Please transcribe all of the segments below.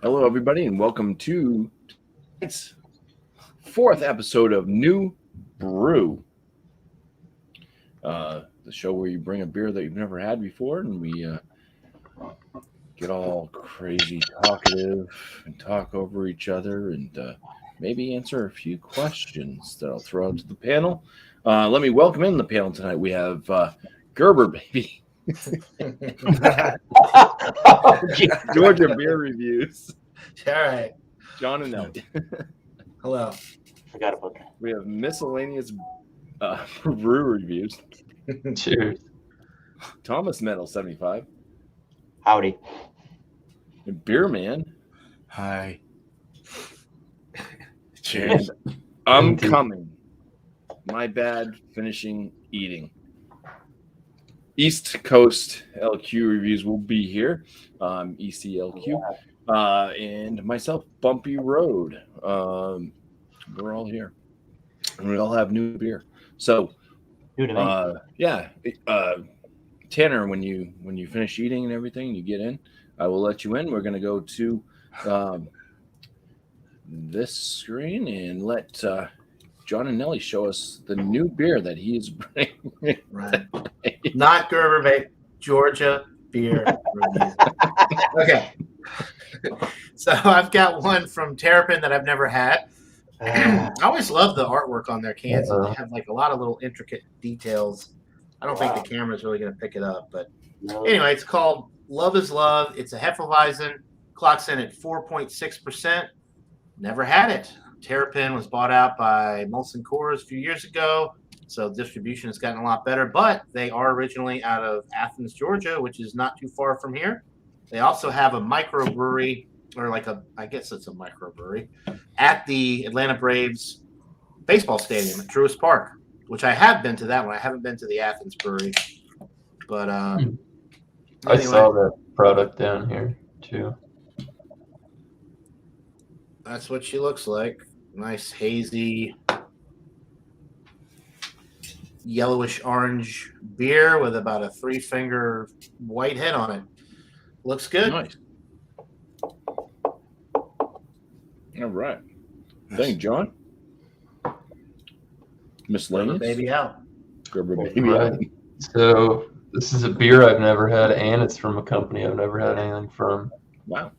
Hello, everybody, and welcome to tonight's fourth episode of New Brew, the show where you bring a beer that you've never had before, and we get all crazy talkative and talk over each other, and maybe answer a few questions that I'll throw out to the panel. Let me welcome in the panel tonight. We have Gerber Baby, Georgia Beer Reviews. All right. John and Ellie. Hello. Forgot about that. We have miscellaneous brew reviews. Cheers. Thomas Metal 75. Howdy. And Beer Man. Hi. And I'm coming. My bad. Finishing eating. East Coast LQ reviews will be here. ECLQ. And myself, Bumpy Road. We're all here, and we all have new beer. So, yeah, Tanner, when you finish eating and everything, you get in. I will let you in. We're gonna go to this screen and let John and Nelly show us the new beer that he is bringing. Right. Not Gerber Baby, Georgia Beer Reviews. Okay. So I've got one from Terrapin that I've never had. I always love the artwork on their cans. They have like a lot of little intricate details. I don't think the camera's really going to pick it up, but anyway, it's called Love is Love. It's a Hefeweizen, clocks in at 4.6%. Never had it. Terrapin was bought out by Molson Coors a few years ago, so distribution has gotten a lot better, but they are originally out of Athens, Georgia, which is not too far from here. They also have a microbrewery, or I guess it's a microbrewery, at the Atlanta Braves baseball stadium at Truist Park, which I have been to that one. I haven't been to the Athens brewery, but I anyway. saw that product down here too. That's what she looks like. Nice hazy yellowish orange beer with about a 3-finger white head on it. Looks good. Nice. All right. Thank you, John. Miscellaneous. Baby out. Gerber Baby Right. out. So this is a beer I've never had, and it's from a company I've never had anything from. Wow.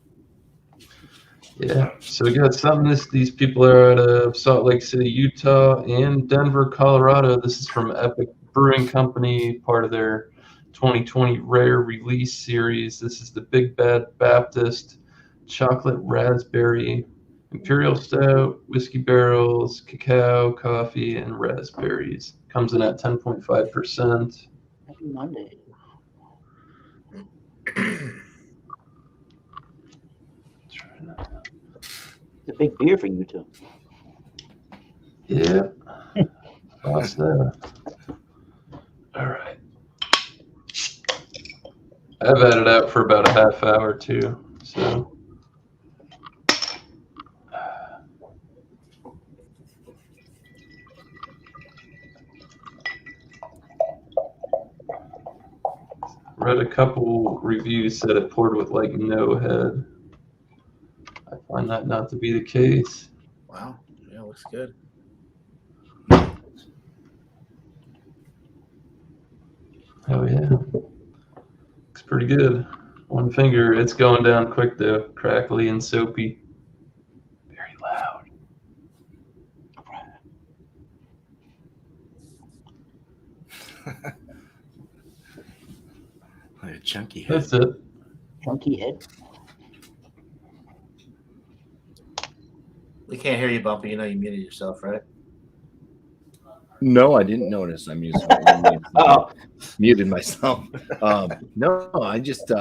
Yeah. So we got something. These people are out of Salt Lake City, Utah, and Denver, Colorado. This is from Epic Brewing Company, part of their 2020 Rare Release Series. This is the Big Bad Baptist Chocolate Raspberry Imperial Stout, whiskey barrels, cacao, coffee, and raspberries. Comes in at 10.5%. Happy Monday. It's a big beer for you two. Yeah. Lost that. All right. I've had it out for about a half hour too, so. Read a couple reviews said it poured with like no head. I find that not to be the case. Wow. Yeah, looks good. Oh yeah. Looks pretty good. One finger. It's going down quick though. Crackly and soapy. Very loud. Like a chunky head. That's it. Chunky head. We can't hear you, Bumpy. You know you muted yourself, right? No, I didn't notice. I'm using muted myself. No, I just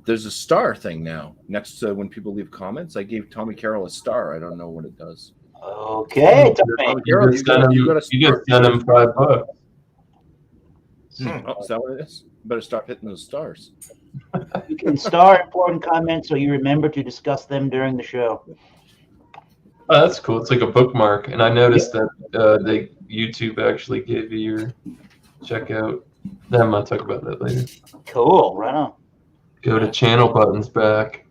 there's a star thing now next to when people leave comments. I gave Tommy Carroll a star. I don't know what it does. Okay. Tommy Carroll, you got a You just star. send him $5. Oh, is that what it is? Better start hitting those stars. You can star important comments so you remember to discuss them during the show. Oh, that's cool. It's like a bookmark. And I noticed that YouTube actually gave you your checkout. I'm going to talk about that later. Cool. Right on. Go to channel buttons back.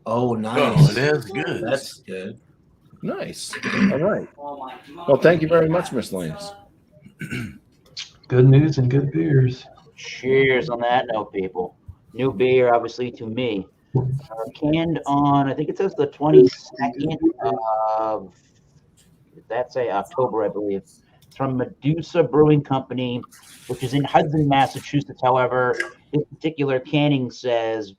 Oh, Oh, nice. it is good. That's good. Nice. All right. Well, thank you very much, Miscellaneous. Good news and good beers. Cheers on that note, people. New beer, obviously, to me. Canned on, I think it says the 22nd of, did that say October, I believe. It's from Medusa Brewing Company, which is in Hudson, Massachusetts. However, this particular canning says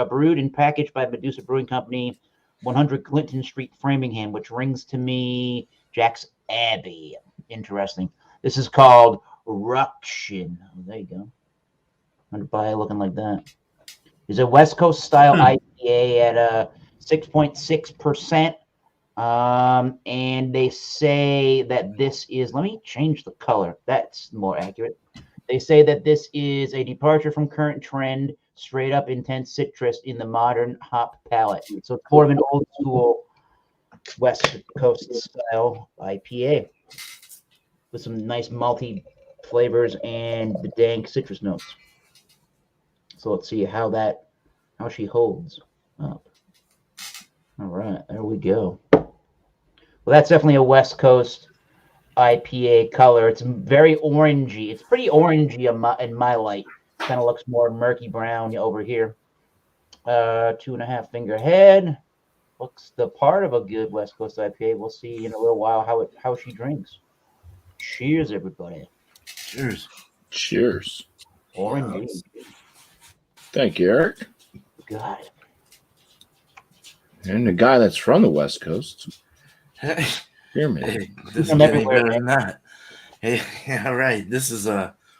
brewed and packaged by Medusa Brewing Company, 100 Clinton Street, Framingham, which rings to me Jack's Abbey. Interesting. This is called Ruction. Oh, there you go. Wonder why looking like that. It's a West Coast style IPA at 6.6%. And they say that this is, let me change the color. That's more accurate. They say that this is a departure from current trend, straight up intense citrus in the modern hop palate. So it's more of an old school West Coast style IPA with some nice malty flavors and the dank citrus notes. So let's see how she holds up. All right, there we go. Well, that's definitely a West Coast IPA color. It's very orangey. It's pretty orangey in my light. Kind of looks more murky brown over here. 2.5 finger head. Looks the part of a good West Coast IPA. We'll see in a little while how she drinks. Cheers, everybody. Cheers. Cheers. Orangey. Thank you, Eric. God. And the guy that's from the West Coast. Hey, Hear me. hey, this is From getting everywhere, better than that. Hey, all right. This is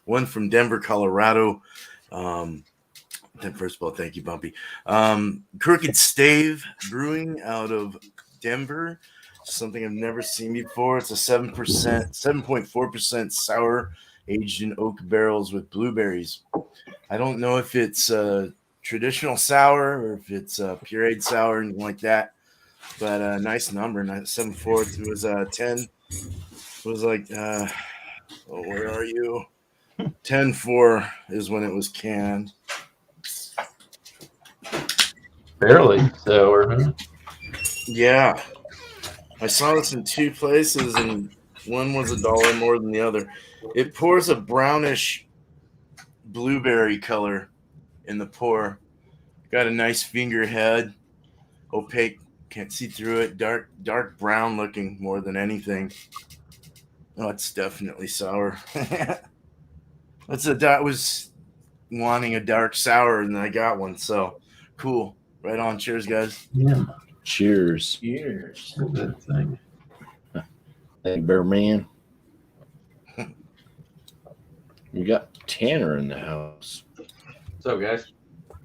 one from Denver, Colorado. First of all, thank you, BuMpY. Crooked Stave Brewing out of Denver. Something I've never seen before. It's a 7.4% sour aged in oak barrels with blueberries. I don't know if it's traditional sour or if it's pureed sour and like that, but a nice number. 7.4. It was 10. It was like, where are you? 10.4 is when it was canned. Barely sour, huh? Yeah, I saw this in two places, and one was $1 more than the other. It pours a brownish blueberry color in the pour. Got a nice finger head, opaque, can't see through it. Dark brown looking more than anything. Oh, it's definitely sour. I was wanting a dark sour, and I got one. So cool. Right on. Cheers, guys. Yeah, Cheers. Cheers. good thing. Hey, Bear Man. We got Tanner in the house. What's up, guys?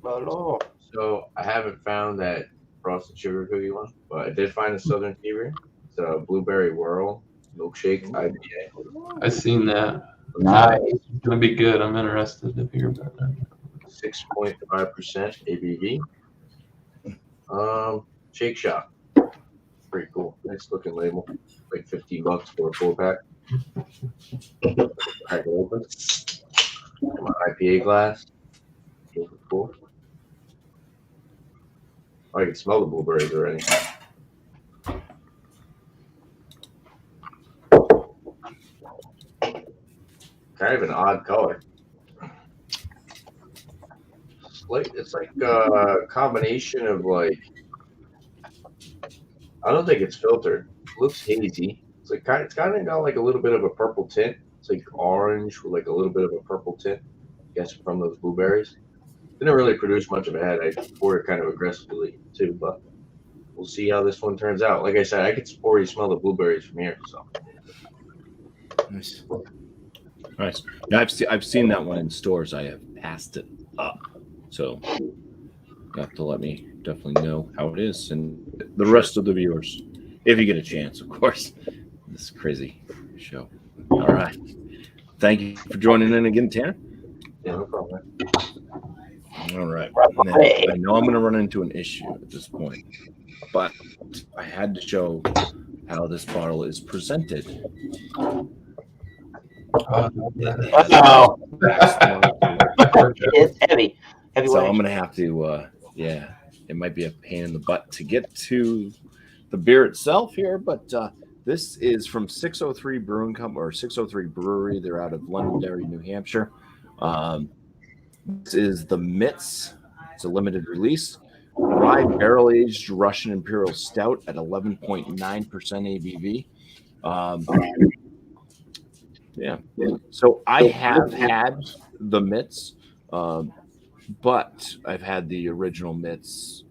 Hello. So I haven't found that frosted sugar cookie one, but I did find a Southern Fever. It's a blueberry whirl milkshake IPA. I seen that. Nice. It's gonna be good. I'm interested to hear about that. 6.5% ABV. Shake Shop. Pretty cool. Nice looking label. Like $15 for a 4-pack. Crack it open. My IPA glass. Looking cool. I can smell the blueberries already. Kind of an odd color. It's like a combination of like, I don't think it's filtered. It looks hazy. It's kind of got like a little bit of a purple tint. It's like orange with like a little bit of a purple tint. I guess from those blueberries. Didn't really produce much of a head. I poured it kind of aggressively too, but we'll see how this one turns out. Like I said, I could already smell the blueberries from here. So Nice. Nice. Now, I've seen that one in stores. I have passed it up. So you have to let me definitely know how it is, and the rest of the viewers, if you get a chance, of course. This crazy show. All right. Thank you for joining in again, Tanner. yeah, no problem. All right. Now, I know I'm going to run into an issue at this point, but I had to show how this bottle is presented. Uh-oh. It's heavy. So I'm gonna have to, yeah, it might be a pain in the butt to get to the beer itself here, but this is from 603 Brewing Company or 603 Brewery. They're out of Londonderry, New Hampshire. This is the Mitts. It's a limited release. Rye barrel aged Russian Imperial Stout at 11.9% ABV. Yeah. So I have had the Mitts, but I've had the original Mitts.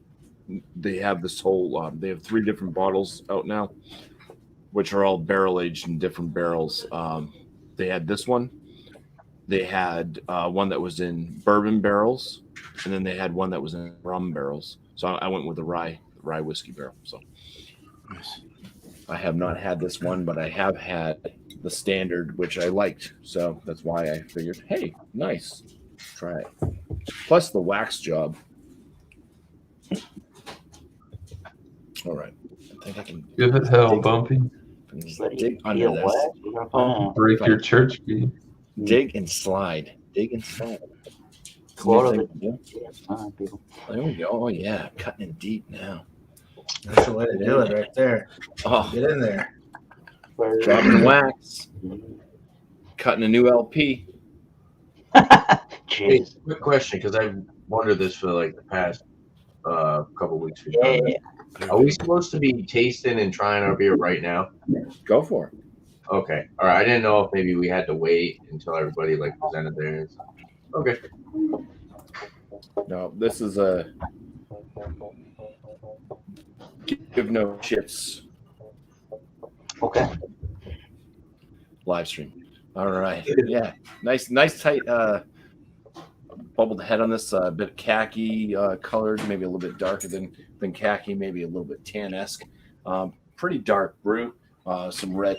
They have this whole, they have 3 different bottles out now, which are all barrel aged in different barrels. They had this one. They had one that was in bourbon barrels, and then they had one that was in rum barrels. So I went with the rye whiskey barrel. So I have not had this one, but I have had the standard, which I liked. So that's why I figured, hey, nice, try it. Plus the wax job. All right, I think I can Give it hell, Bumpy. dig under this. Break your church key. Dig and slide. Dig and slide. Florida. There we go. Oh yeah, cutting it deep now. That's the way to do it right there. Oh, Get in there. dropping wax. Cutting a new LP. Hey, quick question, because I've wondered this for like the past couple weeks. Yeah. Are we supposed to be tasting and trying our beer right now? Go for it. Okay. All right. I didn't know if maybe we had to wait until everybody like presented theirs. Okay. No, this is a give no shits Okay. live stream. All right. Yeah. Nice tight bubbled head on this, a bit khaki colored, maybe a little bit darker than khaki, maybe a little bit tan-esque. Pretty dark brew. Some red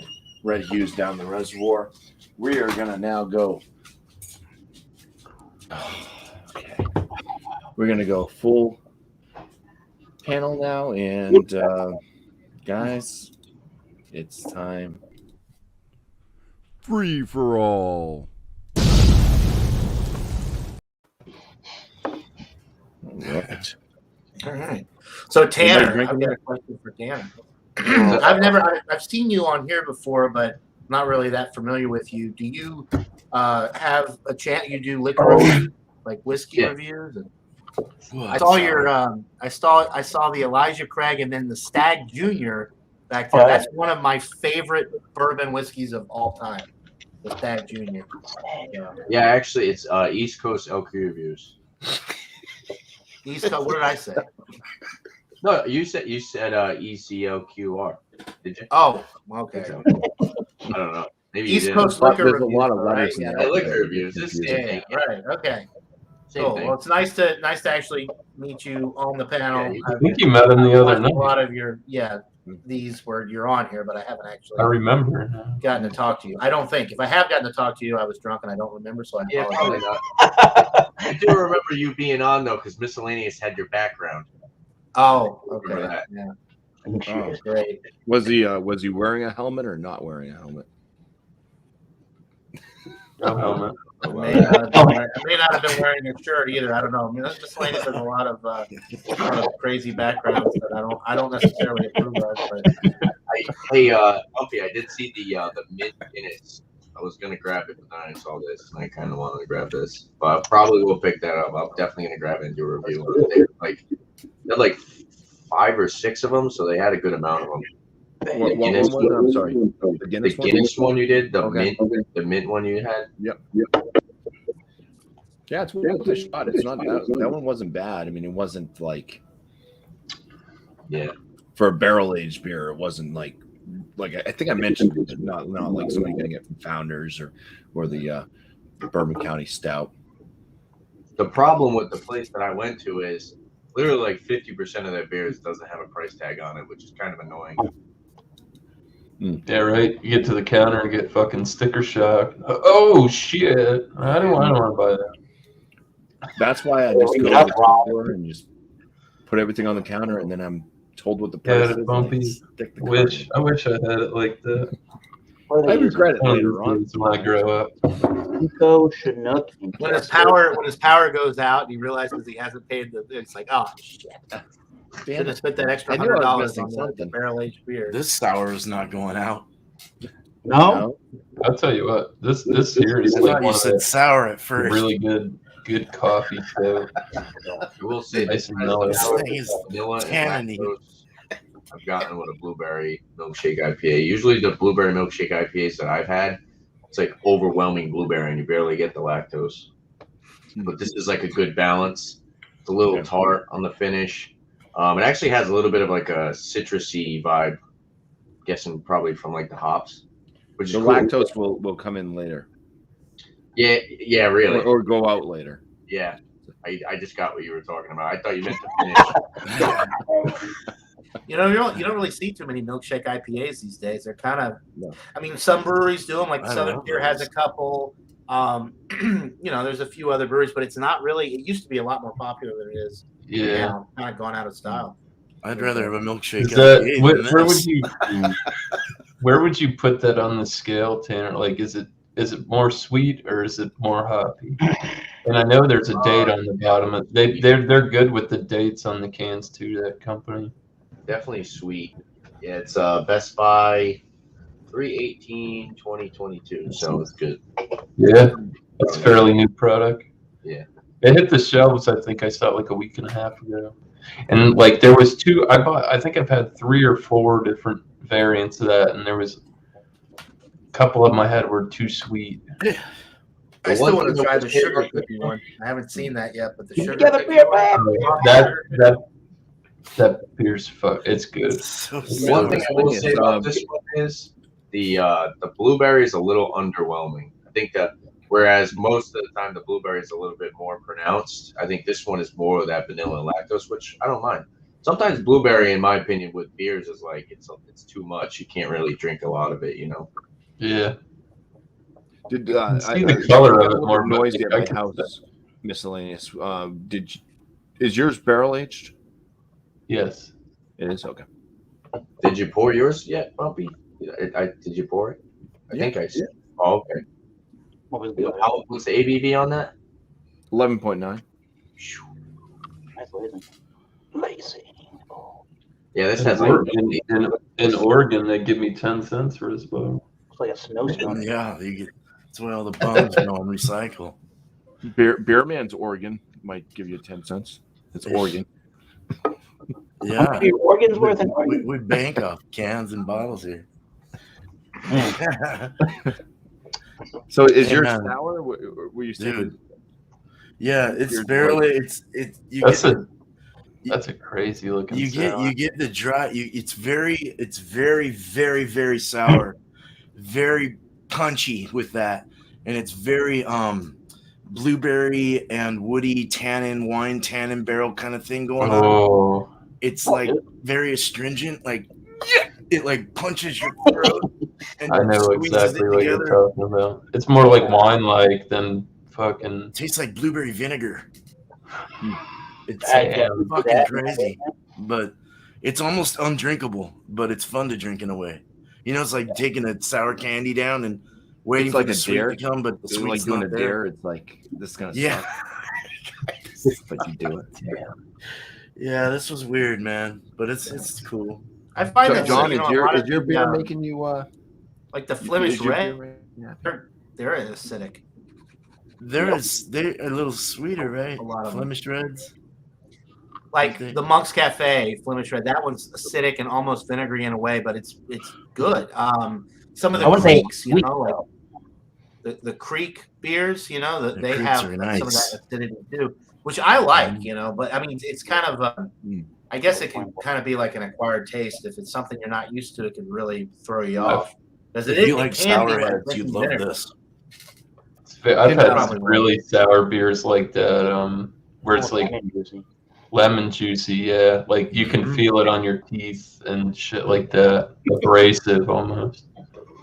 hues down the reservoir. We are gonna now go. Okay. We're gonna go full panel now, and guys, it's time. Free for all. Right. All right. So Tanner, Anybody I've drinking got a question for Tanner. I've seen you on here before, but not really that familiar with you. Do you have a chance? You do liquor reviews, like whiskey reviews? And I saw your I saw the Elijah Craig and then the Stag Junior back there. That's one of my favorite bourbon whiskeys of all time. The Stag Junior. Yeah, actually, it's East Coast LQ reviews. East Coast. What did I say? No, you said ECLQR. Did you? Oh, okay. I don't know. Maybe East you Coast didn't. liquor There's a reviews. lot of right? letters in Yeah. there. Yeah, liquor reviews. This is Yeah, right. Okay. same Cool. thing. Well, it's nice to actually meet you on the panel. Yeah, I think you met him the other I've night. a lot of your these where you're on here, but I haven't actually I remember. gotten to talk to you. I don't think. If I have gotten to talk to you, I was drunk and I don't remember, so I Yeah, apologize. probably not. I do remember you being on though, because Miscellaneous had your background. Oh, okay. Remember that. Yeah. Oh. Great. Was he wearing a helmet or not wearing a helmet? No helmet. I may not have been wearing a shirt either. I don't know. I mean, Miscellaneous has a lot of crazy backgrounds that I don't necessarily approve of. But Hey, Bumpy, I did see the mint in it. I was gonna grab it, but then I saw this, and I kind of wanted to grab this. But I probably will pick that up. I'm definitely gonna grab it and do a review. They had like 5 or 6 of them, so they had a good amount of them. What one was it? I'm sorry. The Guinness The Guinness one you did, the Okay. the mint one you had. Yep. Yeah, it's worth a shot. It's not that one wasn't bad. I mean, it wasn't like for a barrel aged beer. It wasn't like I think I mentioned it, not like somebody getting it from Founders or the Bourbon County Stout. The problem with the place that I went to is literally like 50% of their beers doesn't have a price tag on it, which is kind of annoying. Yeah, right. You get to the counter and get fucking sticker shock. Oh shit! I don't want to buy that. That's why I just go to the store and just put everything on the counter, and then I'm told what the price is. Bumpy. Stick the I wish I had it like that. What are I they using? regret it later on. When I grow up. Pico, Chinook, and When his Casper. power goes out, and he realizes he hasn't paid the. It's like, oh shit! Should Damn have it. spent that extra I knew I was $100 missing on the something. barrel aged beer. This sour is not going out. No? I'll tell you what, this here is I like thought you one of said the sour at first. really good coffee. So I will say Nice this and mellow. This thing is vanilla and tannin-y. lactose. I've gotten with a blueberry milkshake IPA. Usually the blueberry milkshake IPAs that I've had, it's like overwhelming blueberry and you barely get the lactose. But this is like a good balance. It's a little tart on the finish. It actually has a little bit of like a citrusy vibe. Guessing probably from like the hops, which is The cool. lactose will come in later. Yeah, really. Or go out later. Yeah. I just got what you were talking about. I thought you meant to finish. You know, you don't really see too many milkshake IPAs these days. They're kind of, No. I mean, some breweries do them. Like I Southern love Tier has those. a couple. You know, there's a few other breweries, but it's not really. It used to be a lot more popular than it is yeah. now. Kind of gone out of style. I'd rather have a milkshake. Is that IPA where than would this. you where would you put that on the scale, Tanner? Like, is it more sweet or is it more hoppy? And I know there's a date on the bottom. They're good with the dates on the cans too. That company. Definitely sweet. Yeah, it's Best Buy 3/18/2022. So it's good. Yeah, that's a fairly new product. Yeah. It hit the shelves. I think I saw it like a week and a half ago. And like there was two. I think I've had 3 or 4 different variants of that, and there was a couple of them I had were too sweet. I still want to thing try that the was sugar good- cookie one. I haven't seen that yet, but the Did you sugar get a cookie beer one. back? That beer's fuck. It's good. So One thing I will It's, say about this one is the blueberry is a little underwhelming. I think that whereas most of the time the blueberry is a little bit more pronounced, I think this one is more of that vanilla and lactose, which I don't mind. Sometimes blueberry, in my opinion, with beers is like it's too much. You can't really drink a lot of it, you know. Yeah. Did I see the color got of a it little more, bit but noisy at I my can- house? Miscellaneous. Is yours barrel aged? Yes. It is okay. Did you pour yours yet, Bumpy? Did you pour it? I think I said. Oh, okay. What was the What's the ABV on that? 11.9. That's lazy. Lazy. Oh, Yeah, this In, has like in Oregon, they give me 10 cents for this bottle. it's like a snowstorm. Yeah, that's why all the bums go and recycle. Beer Man's Oregon might give you 10 cents. It's Oregon. How Yeah, many organs worth in Oregon? we bank off cans and bottles here. So is Hey, yours man. sour? Were you saying? Dude. Yeah, it's Beer's barely you That's get That's a crazy looking. you sour. get the dry. It's very very sour, very punchy with that, and it's very blueberry and woody wine tannin barrel kind of thing going on. Oh, It's like very astringent, like it like punches your throat and I know squeezes exactly it what you're together. talking about. It's more like wine-like than fucking. It tastes like blueberry vinegar. It's Damn. fucking crazy, but it's almost undrinkable. But it's fun to drink in a way. You know, it's like taking a sour candy down and waiting It's for like the a sweet dare. to come, but the It's sweet's like doing not a there. dare. It's like this is gonna Yeah, suck, but you do it. yeah. This was weird, man, but it's cool. I find So, that John, you know, is a your lot is of your the, beer making you like the Flemish is your red? beer yeah. They're acidic. They're a little sweeter, right? A lot of them. Flemish Reds. Like Okay. the Monk's Cafe Flemish red. That one's acidic and almost vinegary in a way, but it's good. Some of I the wouldn't say creeks, you sweet, know, like the creek beers, you know, The they creeks have are some of nice. that acidity too, which I like, you know. But I mean, it's kind of I guess it can kind of be like an acquired taste. If it's something you're not used to, it can really throw you off. Because If you like sour heads, drinking you'd love vinegar. this. I've had Probably some really sour beers like that, where it's like lemon juicy. lemon juicy. Yeah, like you can Mhm. feel it on your teeth and shit like that. Abrasive almost.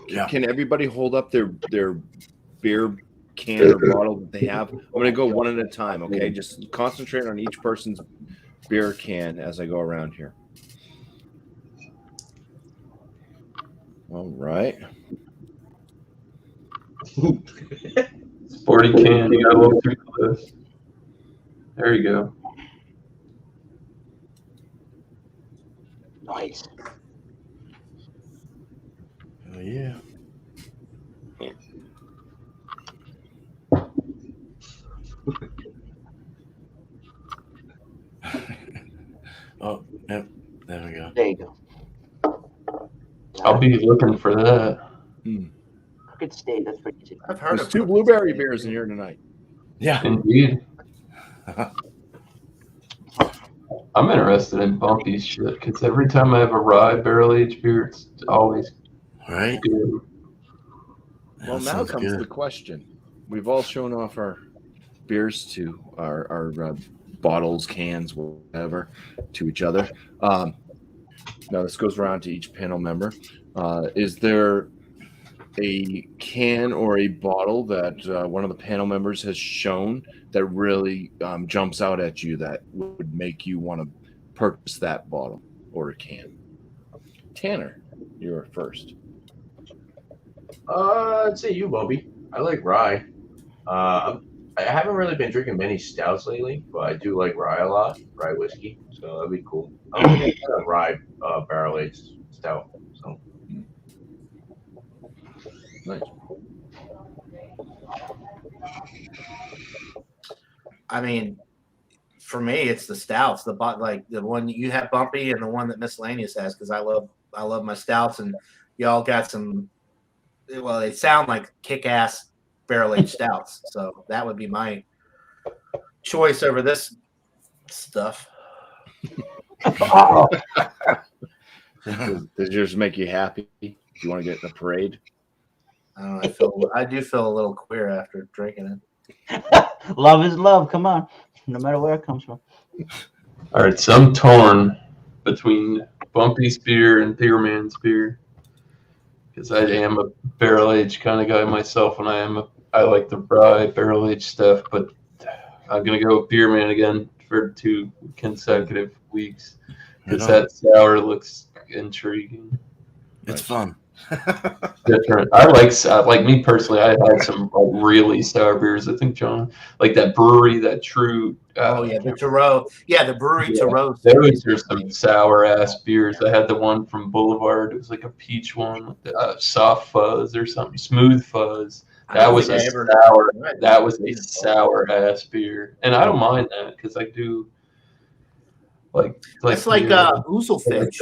Yeah. Can everybody hold up their beer can or bottle that they have? I'm gonna go one at a time. Okay, just concentrate on each person's beer can as I go around here. All right. Sporty can. You gotta look through the list. There you go. Nice. Oh yeah. Oh, yep. There we go. There you go. I'll be looking for that. Crooked State. That's pretty easy. I've heard There's of 2 Crooked blueberry State. beers in here tonight. Yeah. Indeed. I'm interested in BuMpY's shit because every time I have a rye barrel aged beer, it's always Right. good. Well, That now sounds comes good. the question. We've all shown off our beers to our bottles, cans, whatever, to each other. Now this goes around to each panel member. Is there a can or a bottle that one of the panel members has shown that really jumps out at you that would make you want to purchase that bottle or a can? Tanner, you're first. I'd say you, Bobby. I like rye. I haven't really been drinking many stouts lately, but I do like rye a lot, rye whiskey. So that'd be cool. I'm gonna get a rye barrel aged stout. So Nice. I mean, for me, it's the stouts, like the one you have BuMpY and the one that Miscellaneous has, because I love my stouts, and y'all got some. Well, they sound like kick-ass barrel-aged stouts, so that would be my choice over this stuff. Oh, Does yours make you happy? Do you want to get in a parade? I don't know, I do feel a little queer after drinking it. love is love. Come on, no matter where it comes from. All right, so I'm torn between BuMpY's beer and Beerman's beer because I am a barrel aged kind of guy myself, and I like the rye barrel aged stuff, but I'm gonna go with Beerman again for 2 consecutive weeks because that sour looks intriguing. It's fun. Different. I like me personally. I had some really sour beers. I think John like that brewery, that True. Oh yeah, the Tarot. Yeah, the brewery Tarot. Those are some sour ass beers. I had the one from Boulevard. It was like a peach one, soft fuzz or something, smooth fuzz. That was a sour. That was a sour ass beer, and I don't mind that because I do like. It's like Oozelfinch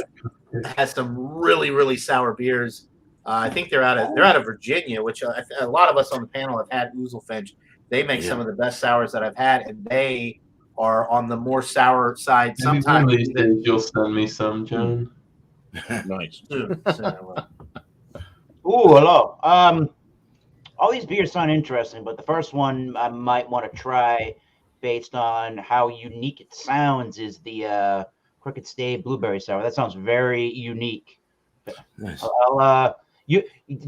has some really sour beers. I think they're out of Virginia, which a lot of us on the panel have had Oozelfinch. They make some of the best sours that I've had, and they are on the more sour side. Maybe Sometimes one of these days you'll send me some, John. Nice. soon I will. Ooh, hello. All these beers sound interesting, but the first one I might want to try, based on how unique it sounds, is the Crooked State Blueberry Sour. That sounds very unique. Nice.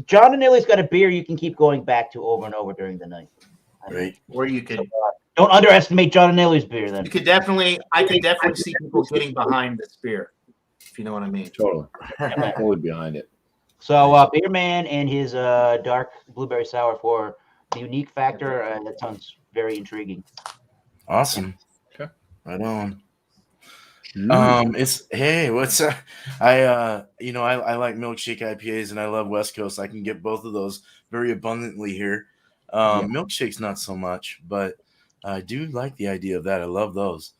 John and Ellie's got a beer you can keep going back to over and over during the night. Right. Or you could. Don't underestimate John and Ellie's beer. Then I could definitely see people getting behind this beer, if you know what I mean. Totally. Totally behind it. so Beerman and his dark blueberry sour for the unique factor. That sounds very intriguing. Awesome. Okay. Right on. Mm. What's I like milkshake IPAs and I love West Coast. I can get both of those very abundantly here. Milkshakes not so much, but I do like the idea of that. I love those.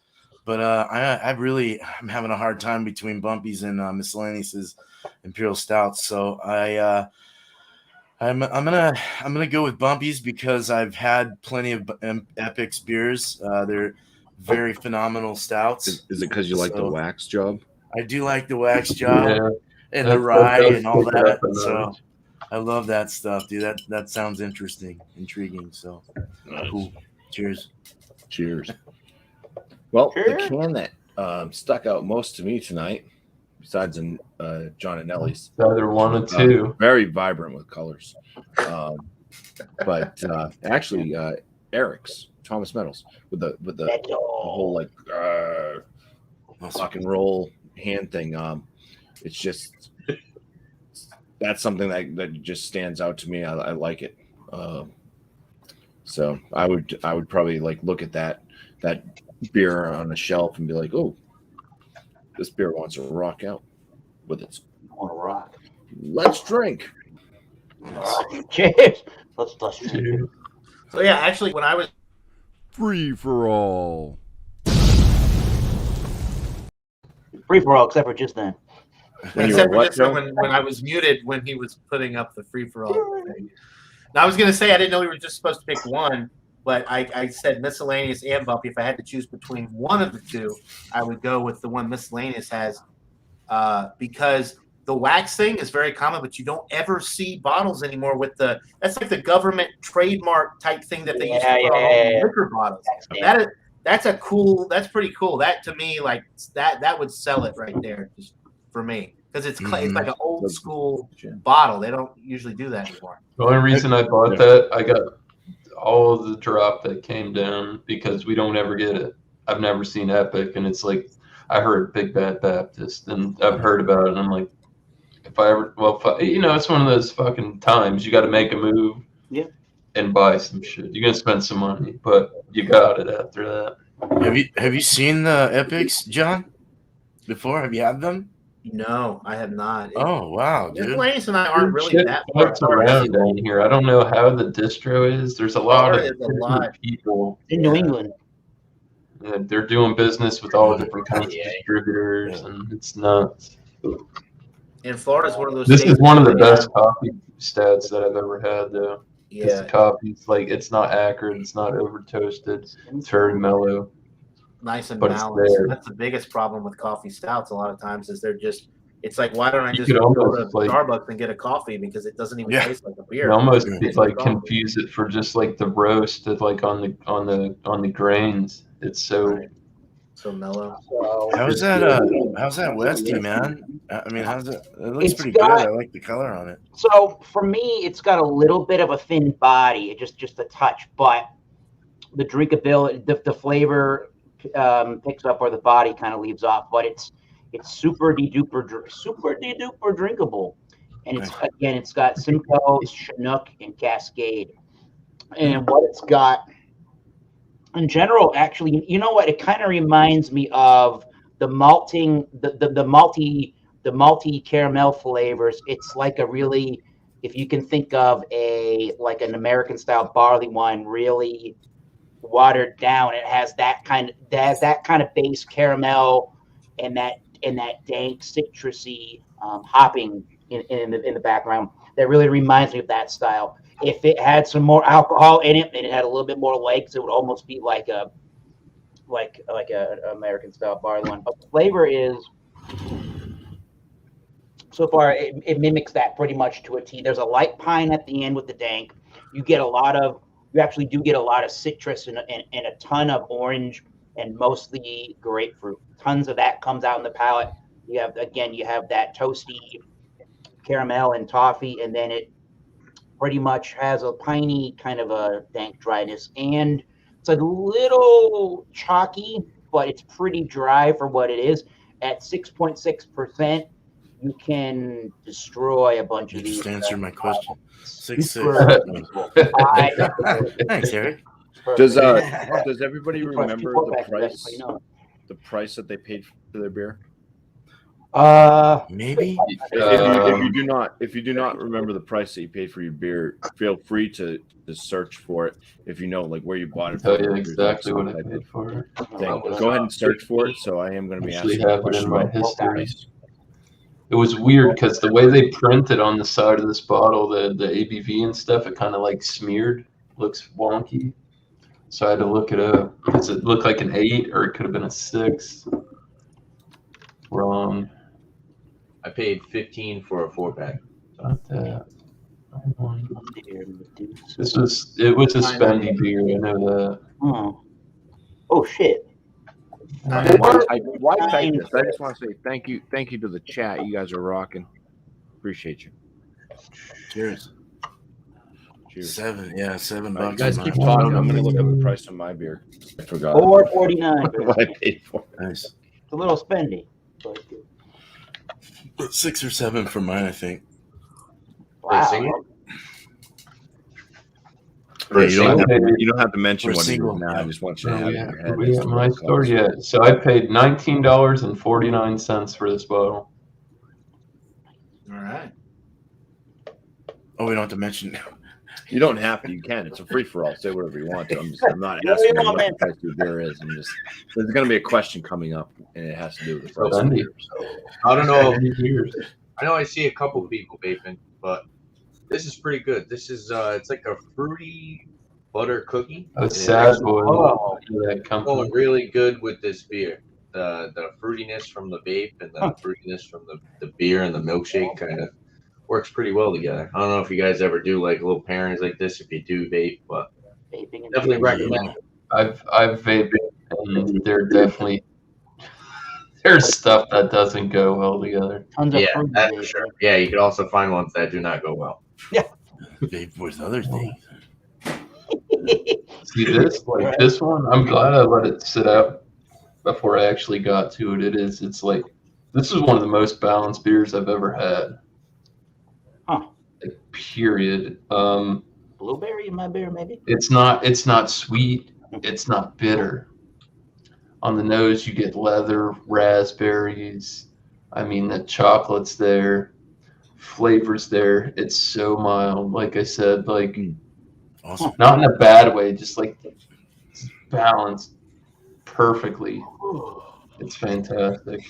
But I'm having a hard time between BuMpY's and Miscellaneous Imperial Stouts. So I'm gonna go with BuMpY's because I've had plenty of Epic's beers. They're very phenomenal stouts. Is it because you like the wax job? I do like the wax job and the That rye does and all pick it up that. a So notch. I love that stuff, dude. That sounds intriguing. So cool. Cheers. Cheers. Well, the Cheers. can that stuck out most to me tonight, besides John and Nellie's, Either one or two. very vibrant with colors. But actually, Eric's Thomas Metals with the whole like rock and roll hand thing. It's just that's something that just stands out to me. I like it. So I would probably like look at that beer on the shelf and be like, oh, this beer wants to rock out with its. I want to rock. Let's drink. Cheers. Let's drink. Cheers. So yeah, actually, when I was Free for all. Free for all, except for just then. When you except were for what, this one, Joe? when I was muted when he was putting up the free for all thing. Now I was gonna say I didn't know we were just supposed to pick one, but I said miscellaneous and BuMpY. If I had to choose between one of the two, I would go with the one miscellaneous has, because the wax thing is very common, but you don't ever see bottles anymore with that's like the government trademark type thing that they used to put on all the liquor bottles. That's pretty cool. That to me, like that would sell it right there just for me. Because it's like an old school bottle. They don't usually do that anymore. The only reason I bought that, I got all of the drop that came down because we don't ever get it. I've never seen Epic, and it's like I heard Big Bad Baptist, and I've heard about it, and I'm like, if I ever, it's one of those fucking times you got to make a move, and buy some shit. You're gonna spend some money, but you got it after that. Have you seen the Epics, John? Before, have you had them? No, I have not. Oh wow, dude! Miscellaneous and I aren't really Shit that far floats around down here. I don't know how the distro is. There's a lot of different people in New England. They're doing business with all different kinds of distributors, and it's nuts. And Florida's one of those. This is one of the best coffee stats that I've ever had, though. Yeah, this coffee's like it's not acrid, it's not over toasted, it's very mellow, nice and but balanced. It's That's the biggest problem with coffee stouts. A lot of times is they're just. It's like, why don't I You just could go to almost, like- Starbucks and get a coffee because it doesn't even taste like a beer. You almost It's like coffee. confuse it for just like the roast, like on the grains. It's so so mellow. How's that Westy, man? I mean, how's it? It looks pretty good. I like the color on it. So for me, it's got a little bit of a thin body, just a touch, but the drinkability, the flavor picks up where the body kind of leaves off. But it's super duper drinkable, and it's got Simcoe, Chinook, and Cascade, and what it's got. In general, actually, you know what? It kind of reminds me of the malting, the malty caramel flavors. It's like a really, if you can think of an American style barley wine, really watered down. It has that kind of base caramel and that dank citrusy hopping in the background. That really reminds me of that style. If it had some more alcohol in it and it had a little bit more legs, it would almost be like a American style barley wine. But the flavor is so far it mimics that pretty much to a T. There's a light pine at the end with the dank. You actually do get a lot of citrus and a ton of orange and mostly grapefruit. Tons of that comes out in the palate. You have that toasty caramel and toffee, and then it pretty much has a piney kind of a dank dryness, and it's a little chalky, but it's pretty dry for what it is. At 6.6%, you can destroy a bunch of these. Just answered my question. 6.6. Thanks, Eric. Does everybody remember the price that they paid for their beer? Maybe. If you do not remember the price that you paid for your beer, feel free to search for it. If you know like where you bought it. Tell you exactly what I paid for it. Go ahead and search for it. So I am going to be asking have it in my history. It was weird because the way they printed on the side of this bottle, the ABV and stuff, it kind of like smeared. Looks wonky. So I had to look it up. Does it look like an 8 or it could have been a 6? Wrong. I paid $15 for a 4-pack. Not that. It was a spendy beer. I know that. Oh shit. Why type this? I just want to say thank you to the chat. You guys are rocking. Appreciate you. Cheers. Cheers. $7 You bucks. guys keep talking. I'm gonna look up the price of my beer. I forgot. $4.49. What I paid for. Nice. It's a little spendy. 6 or 7 for mine, I think. Wow. For a you don't single. you don't have to mention For a what it is single, now. yeah. I just want you to Oh, have it yeah. in your head. We as got to my what it store costs. yet. So I paid $19.49 for this bottle. All right. Oh, we don't have to mention. You don't have to. You can. It's a free for all. Say whatever you want to. I'm not Yeah, asking you you want what me- the price of your beer is. There's going to be a question coming up, and it has to do with the price. So, of Andy. beer. So I don't know. Years. I know I see a couple people vaping, but this is pretty good. This is it's like a fruity butter cookie. I was and it sad actually boy. Oh. That company. going really good with this beer. The fruitiness from the vape and the fruitiness from the beer and the milkshake kind of works pretty well together. I don't know if you guys ever do like little pairings like this if you do vape, but Vaping and definitely drinking. recommend it. I've vaped, and there's stuff that doesn't go well together. Tons of Yeah, fruit that's vape. for sure. Yeah, you could also find ones that do not go well. Vape with other things. See this, like this one, I'm glad I let it sit out before I actually got to it. It's like, this is one of the most balanced beers I've ever had. Huh. Like, period. Blueberry in my beer, maybe? It's not sweet. It's not bitter. On the nose, you get leather, raspberries. I mean, the chocolate's there, flavors there. It's so mild. Like I said, like Awesome. not in a bad way, just like it's balanced perfectly. It's fantastic.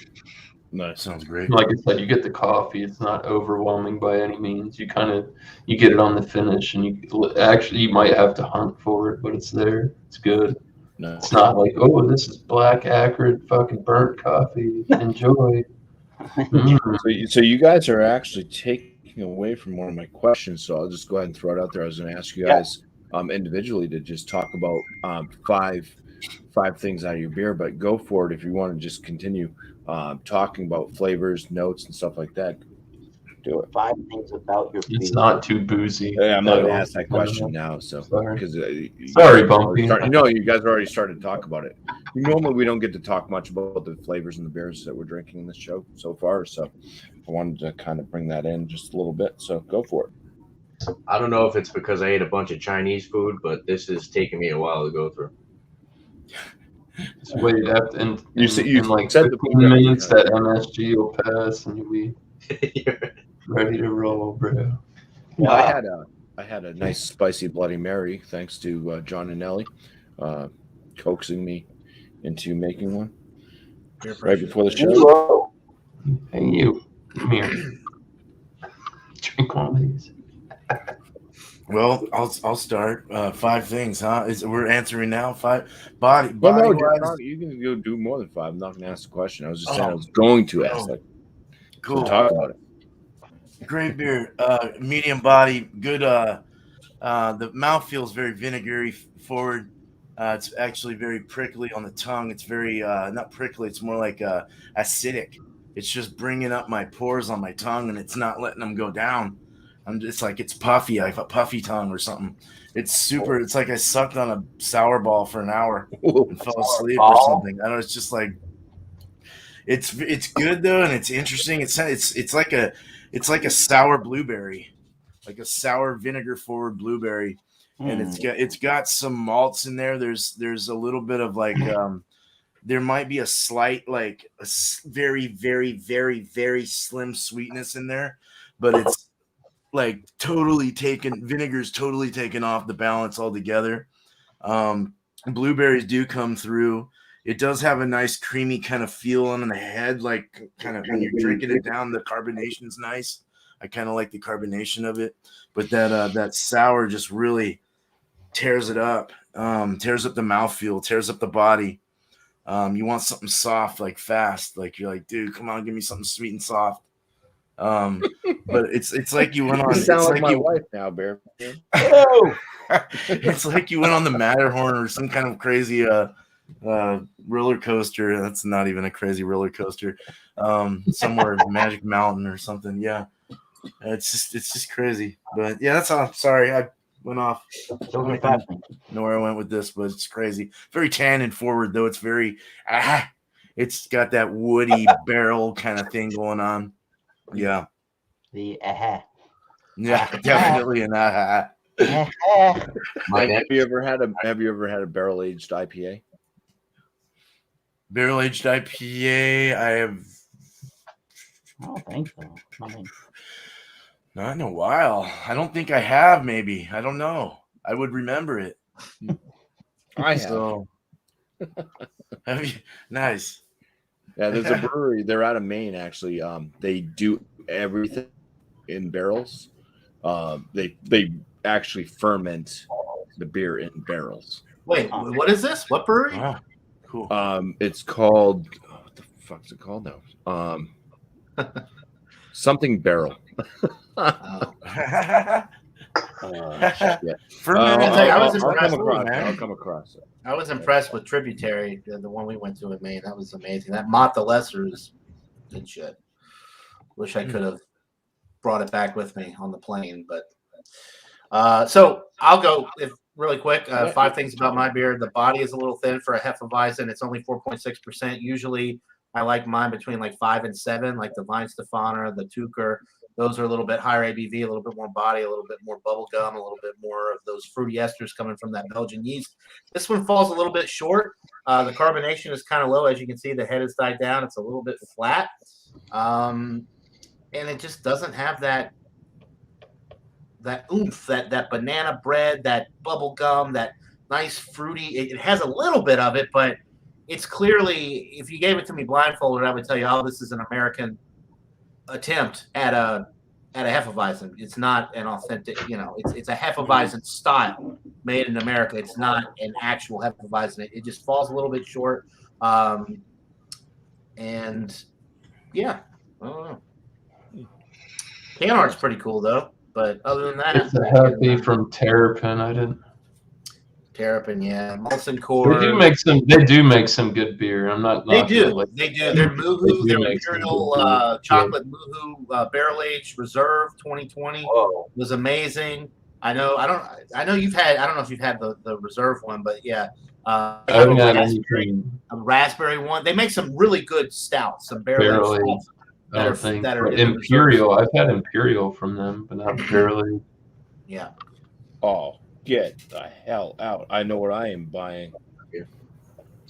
Nice. Sounds great. Like I said, you get the coffee. It's not overwhelming by any means. You get it on the finish, and you might have to hunt for it, but it's there. It's good. no. It's not like, oh, this is black, acrid, fucking burnt coffee. Enjoy. So you guys are actually taking away from one of my questions. So I'll just go ahead and throw it out there. I was going to ask you guys individually to just talk about five things out of your beer, but go for it if you want to just continue talking about flavors, notes, and stuff like that. Do it. 5 things about your It's beer. not too boozy. Hey, I'm not at going to all. ask that question now. So Sorry. because Sorry, Bumpy. you guys already started to talk about it. Normally we don't get to talk much about the flavors and the beers that we're drinking in this show so far. So I wanted to kind of bring that in just a little bit. So go for it. I don't know if it's because I ate a bunch of Chinese food, but this is taking me a while to go through. Just wait up and You in like said 15 minutes that MSG will pass and you'll be ready to roll, bro. Yeah, I had a nice spicy Bloody Mary thanks to John and Ellie coaxing me into making one right before the show. Whoa. Hey, you. Come here. Drink one of these. Well, I'll start. 5 things, huh? We're answering now. 5 body. Well, no, wise. you can go do more than 5. I'm not going to ask the question. I was just saying I was going to ask that. Cool. So talk about it. Great beer. Medium body. Good. The mouth feels very vinegary forward. It's actually very prickly on the tongue. It's very not prickly. It's more like acidic. It's just bringing up my pores on my tongue, and it's not letting them go down. I'm just like it's puffy. I have a puffy tongue or something. It's super. It's like I sucked on a sour ball for an hour and fell asleep or something. I don't know. It's just like it's good though, and it's interesting. It's like a sour blueberry, like a sour vinegar forward blueberry, and it's got some malts in there. There's a little bit of like there might be a slight like a very very very very slim sweetness in there, but it's like vinegar's totally taken off the balance altogether. Blueberries do come through. It does have a nice creamy kind of feel on the head, like kind of when you're drinking it down, the carbonation's nice. I kind of like the carbonation of it, but that sour just really tears it up, tears up the mouthfeel, tears up the body. You want something soft, like fast, like you're like, dude, come on, give me something sweet and soft. But it's like you went on. You sound It's like my you, wife now, Bear. Oh. it's like you went on the Matterhorn or some kind of crazy roller coaster. That's not even a crazy roller coaster. Somewhere Magic Mountain or something. Yeah, it's just crazy. But yeah, that's all. Sorry, I went off. Those are 5 things. Know where I went with this, but it's crazy. Very tannin forward though. It's very it's got that woody barrel kind of thing going on. Yeah. The Yeah, definitely an My Have next, you ever had a barrel aged IPA? Barrel aged IPA. I have I don't think so. I mean, not in a while. I don't think I have. Maybe I don't know. I would remember it. I have. So, have you? Nice. Yeah, there's a brewery. They're out of Maine, actually. They do everything in barrels. They actually ferment the beer in barrels. Wait, what is this? What brewery? Wow. Cool. It's called what the fuck's it called now? Something barrel. Oh. Shit. Fermented I was I'll impressed, come across it. man. I'll come across it. I was impressed with Tributary, the one we went to in Maine. That was amazing. That Mott the Lesser is good shit. Wish I could have brought it back with me on the plane, but so I'll go really quick. 5 things about my beer. The body is a little thin for a Hefeweizen. It's only 4.6%. Usually I like mine between like 5 and 7, like the Weihenstephaner, the Tucher. Those are a little bit higher ABV, a little bit more body, a little bit more bubble gum, a little bit more of those fruity esters coming from that Belgian yeast. This one falls a little bit short. The carbonation is kind of low. As you can see, the head has died down. It's a little bit flat. And it just doesn't have that oomph, that banana bread, that bubble gum, that nice fruity. It has a little bit of it, but it's clearly, if you gave it to me blindfolded, I would tell you, oh, this is an American attempt at a Hefeweizen. It's not an authentic, it's a Hefeweizen style made in America. It's not an actual Hefeweizen. It just falls a little bit short. And yeah, I don't know. Can art's pretty cool though, but other than that, It's a happy from Terrapin. I didn't. Terrapin, yeah, Molson They Coors. do make some good beer. I'm not. They knocking do. it, like, They do. Their Moohoo, They do their make some Imperial good beer. chocolate Moohoo barrel aged reserve 2020 whoa. was amazing. I know. I know you've had. I don't know if you've had the reserve one, but yeah. I haven't had a raspberry one. They make some really good stouts. Some barrel aged stouts. I don't think. That are Imperial. I've had Imperial from them, but not barely. Yeah. Oh, get the hell out! I know what I am buying.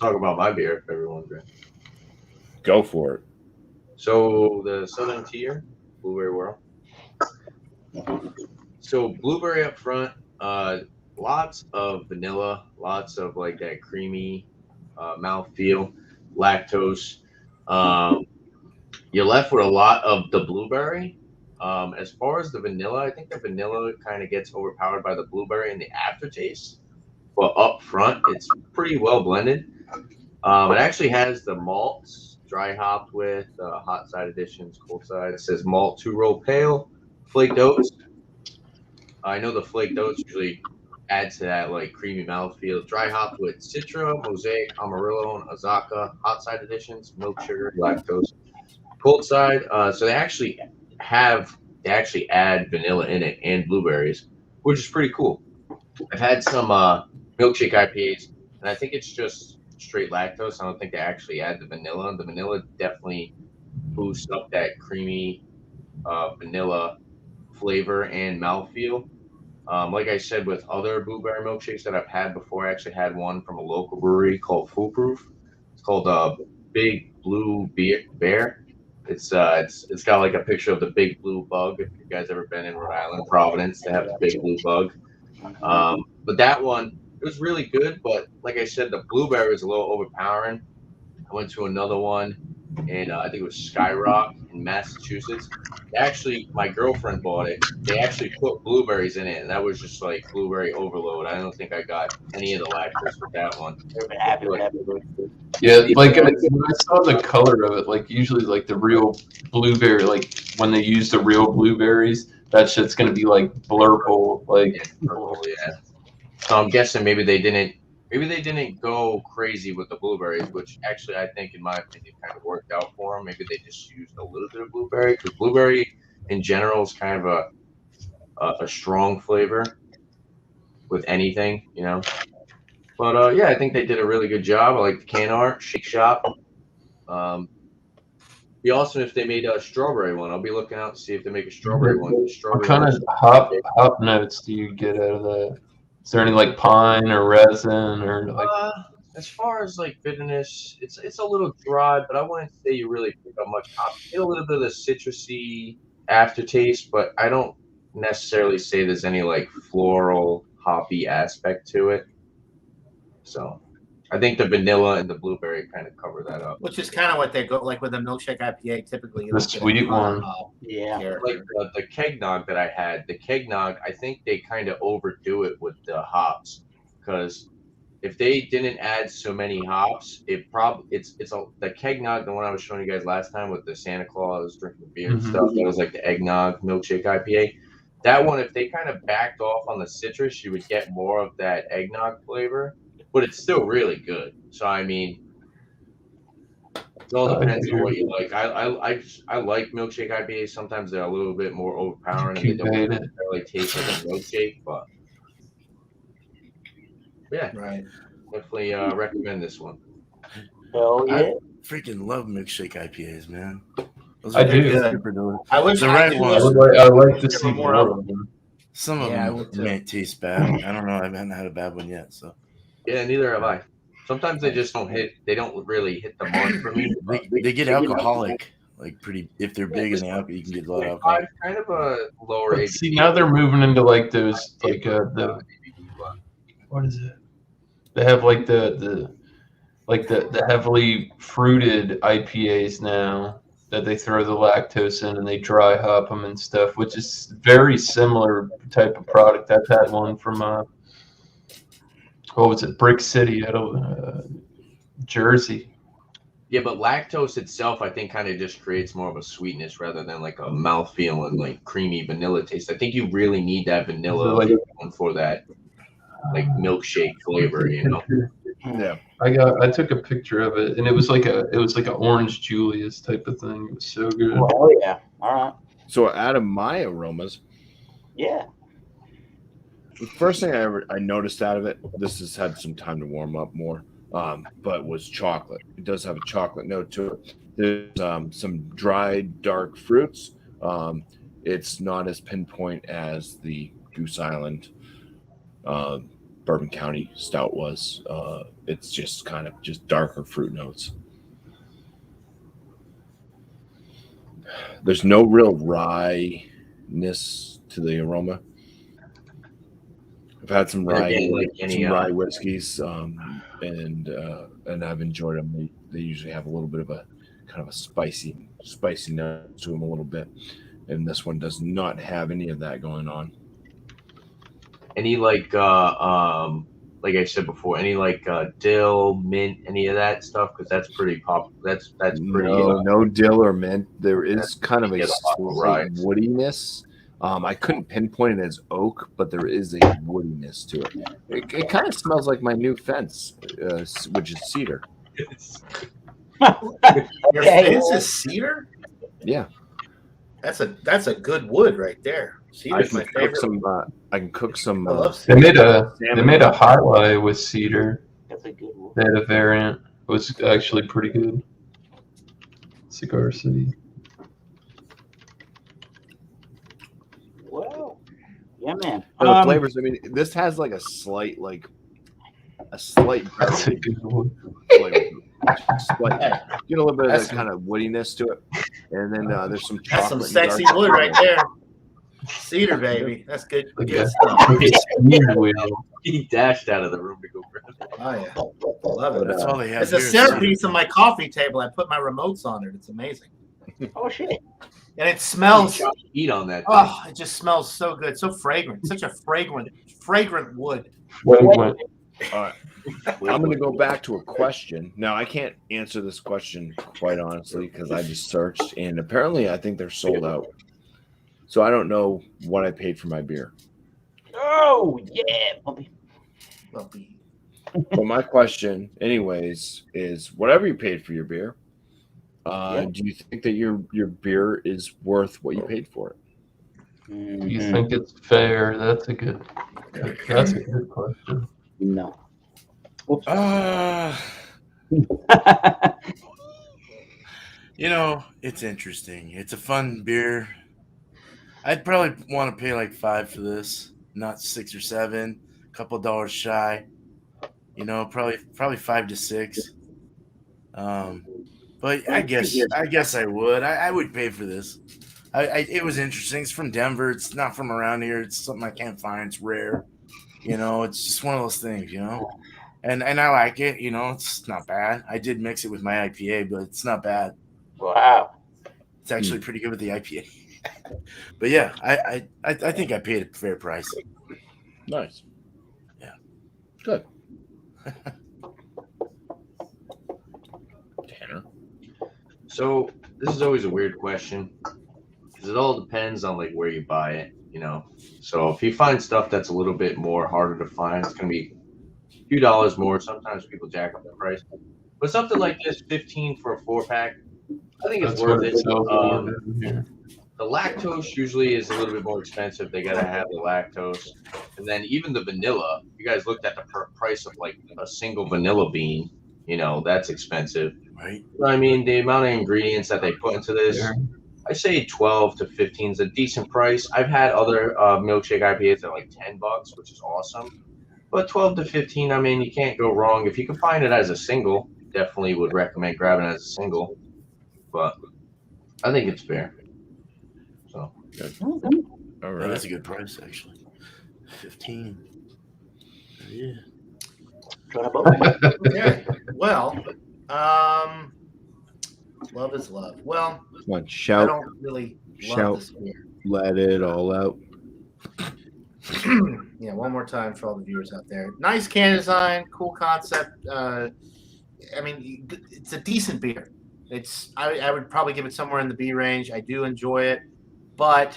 talk about my beer if everyone's ready. Go for it. So the Southern Tier, Blueberry World. So blueberry up front, lots of vanilla, lots of like that creamy mouthfeel, lactose. You're left with a lot of the blueberry. As far as the vanilla, I think the vanilla kind of gets overpowered by the blueberry in the aftertaste. But up front, it's pretty well blended. It actually has the malts dry hopped with hot side additions, cold side. It says malt 2-row pale, flaked oats. I know the flaked oats usually add to that like creamy mouthfeel. Dry hopped with Citra, Mosaic, Amarillo, and Azaka. Hot side additions, milk sugar, lactose. Cold side, so they actually add vanilla in it and blueberries, which is pretty cool. I've had some milkshake IPAs, and I think it's just straight lactose. I don't think they actually add the vanilla. The vanilla definitely boosts up that creamy vanilla flavor and mouthfeel. Like I said, with other blueberry milkshakes that I've had before, I actually had one from a local brewery called Foolproof. It's called Big Blue Bear. It's got like a picture of the big blue bug. If you guys ever been in Rhode Island, Providence, they have the big blue bug. But that one, it was really good. But like I said, the blueberry was a little overpowering. I went to another one, and I think it was Skyrock in Massachusetts. Actually, my girlfriend bought it. They actually put blueberries in it, and that was just like blueberry overload. I don't think I got any of the lactose with that one. Yeah, like when I saw the color of it, like usually like the real blueberry, like when they use the real blueberries, that shit's gonna be like blurple, like. Yeah, purple, yeah. So I'm guessing maybe they didn't go crazy with the blueberries, which actually I think, in my opinion, kind of worked out for them. Maybe they just used a little bit of blueberry, because blueberry in general is kind of a strong flavor with anything, you know. But yeah, I think they did a really good job. I like the can art, Shake Shop. Be awesome if they made a strawberry one. I'll be looking out to see if they make a strawberry one. What Strawberry kind one. of hop notes do you get out of that? Is there any like pine or resin or like? As far as like bitterness, it's a little dry, but I wouldn't say you really pick up much hop. You get a little bit of the citrusy aftertaste, but I don't necessarily say there's any like floral hoppy aspect to it. So I think the vanilla and the blueberry kind of cover that up. Which is kind of what they go like with a milkshake IPA. Typically, you The don't get a sweet ton of one. hop Yeah. character. Like the kegnog that I had, the kegnog, I think they kind of overdo it with the hops because if they didn't add so many hops, the kegnog, the one I was showing you guys last time with the Santa Claus drinking beer and stuff, that was like the eggnog milkshake IPA. That one, if they kind of backed off on the citrus, you would get more of that eggnog flavor, but it's still really good. So I mean, it all depends on what you like. I like milkshake IPAs. Sometimes they're a little bit more overpowering and they don't necessarily taste like a milkshake, but yeah, Right. definitely recommend this one. Hell yeah. I freaking love milkshake IPAs, man. Those I are do. super delicious. I wish The I red could one. I like to There see were more more of them. Some of Yeah, I them would too. may taste bad. I don't know. I haven't had a bad one yet. So Yeah, neither have I. Sometimes they just don't hit. They don't really hit the mark for me. they get alcoholic, like pretty. If they're big and alcohol, you can get a lot of alcohol. I'm kind of a lower But ABV. see, now they're moving into like those like the what is it? They have like the heavily fruited IPAs now that they throw the lactose in and they dry hop them and stuff, which is very similar type of product. I've had one from what was it, Brick City out of Jersey. Yeah, but lactose itself, I think, kind of just creates more of a sweetness rather than like a mouthfeel and like creamy vanilla taste. I think you really need that vanilla Like- for that like milkshake flavor, you know. Yeah. I took a picture of it and it was like an orange Julius type of thing. It was so good. Oh yeah. All right. So out of my aromas, Yeah. the first thing I noticed out of it, this has had some time to warm up more, but was chocolate. It does have a chocolate note to it. There's some dried dark fruits. It's not as pinpoint as the Goose Island Bourbon County Stout was. It's just kind of just darker fruit notes. There's no real rye-ness to the aroma. I've had some rye, rye whiskeys, and I've enjoyed them. They usually have a little bit of a kind of a spicy note to them a little bit, and this one does not have any of that going on. Any like I said before, any like dill, mint, any of that stuff? Because that's pretty pop. That's pretty. No dill or mint. There is kind of a get a lot of slight woodiness. I couldn't pinpoint it as oak, but there is a woodiness to it. It kind of smells like my new fence, which is cedar. Your fence is cedar? Yeah. That's a good wood right there. Cedar's my favorite. I can cook some. I love They cedar. made a hot rye with cedar. That's a good one. They had a variant. It was actually pretty good. Cigar City. Well, yeah, man. The flavors. I mean, this has like a slight That's a good one. flavor. Slight, get a little bit of that kind of woodiness to it, and then there's some chocolate. That's some and sexy dark wood right chocolate. there. Cedar, baby. That's good. Like Good a- stuff. like a speed wheel. He dashed out of the room to go grab it. Oh yeah, love it. That's all they have. It's a here is centerpiece on my coffee table. I put my remotes on it. It's amazing, Oh shit. and it smells. Eat on that. Oh, it just smells so good, so fragrant. Such a fragrant wood. When we went, All right. I'm going to go back to a question. Now, I can't answer this question quite honestly because I just searched, and apparently I think they're sold out. So I don't know what I paid for my beer. Oh yeah, Bumpy. Bumpy. But my question, anyways, is whatever you paid for your beer, do you think that your beer is worth what you paid for it? do you think it's fair? That's a good question. No. It's interesting. It's a fun beer. I'd probably want to pay like $5 for this, not 6 or 7, a couple dollars shy. Probably 5 to 6. But I guess I would. I would pay for this. It was interesting. It's from Denver. It's not from around here. It's something I can't find. It's rare. It's just one of those things. And I like it. It's not bad. I did mix it with my IPA, but it's not bad. Wow. It's actually pretty good with the IPA. But yeah, I think I paid a fair price. Nice. Yeah. Good. Tanner. So this is always a weird question because it all depends on like where you buy it, So if you find stuff that's a little bit more harder to find, it's gonna be a few dollars more. Sometimes people jack up the price, but something like this, 15 for a 4-pack, I think it's worth it. The lactose usually is a little bit more expensive. They gotta have the lactose, and then even the vanilla. You guys looked at the price of like a single vanilla bean. That's expensive. Right. I mean, the amount of ingredients that they put into this, I say 12 to 15 is a decent price. I've had other milkshake IPAs at like $10, which is awesome. But 12 to 15, I mean, you can't go wrong. If you can find it as a single, definitely would recommend grabbing it as a single. But I think it's fair. So. All right. That's a good price, actually. 15. Yeah. Okay. Well, love is love. Well, Come on, I shout, don't really love shout. this beer. Let it all out. Yeah, one more time for all the viewers out there. Nice can design, cool concept. I mean, it's a decent beer. I would probably give it somewhere in the B range. I do enjoy it, and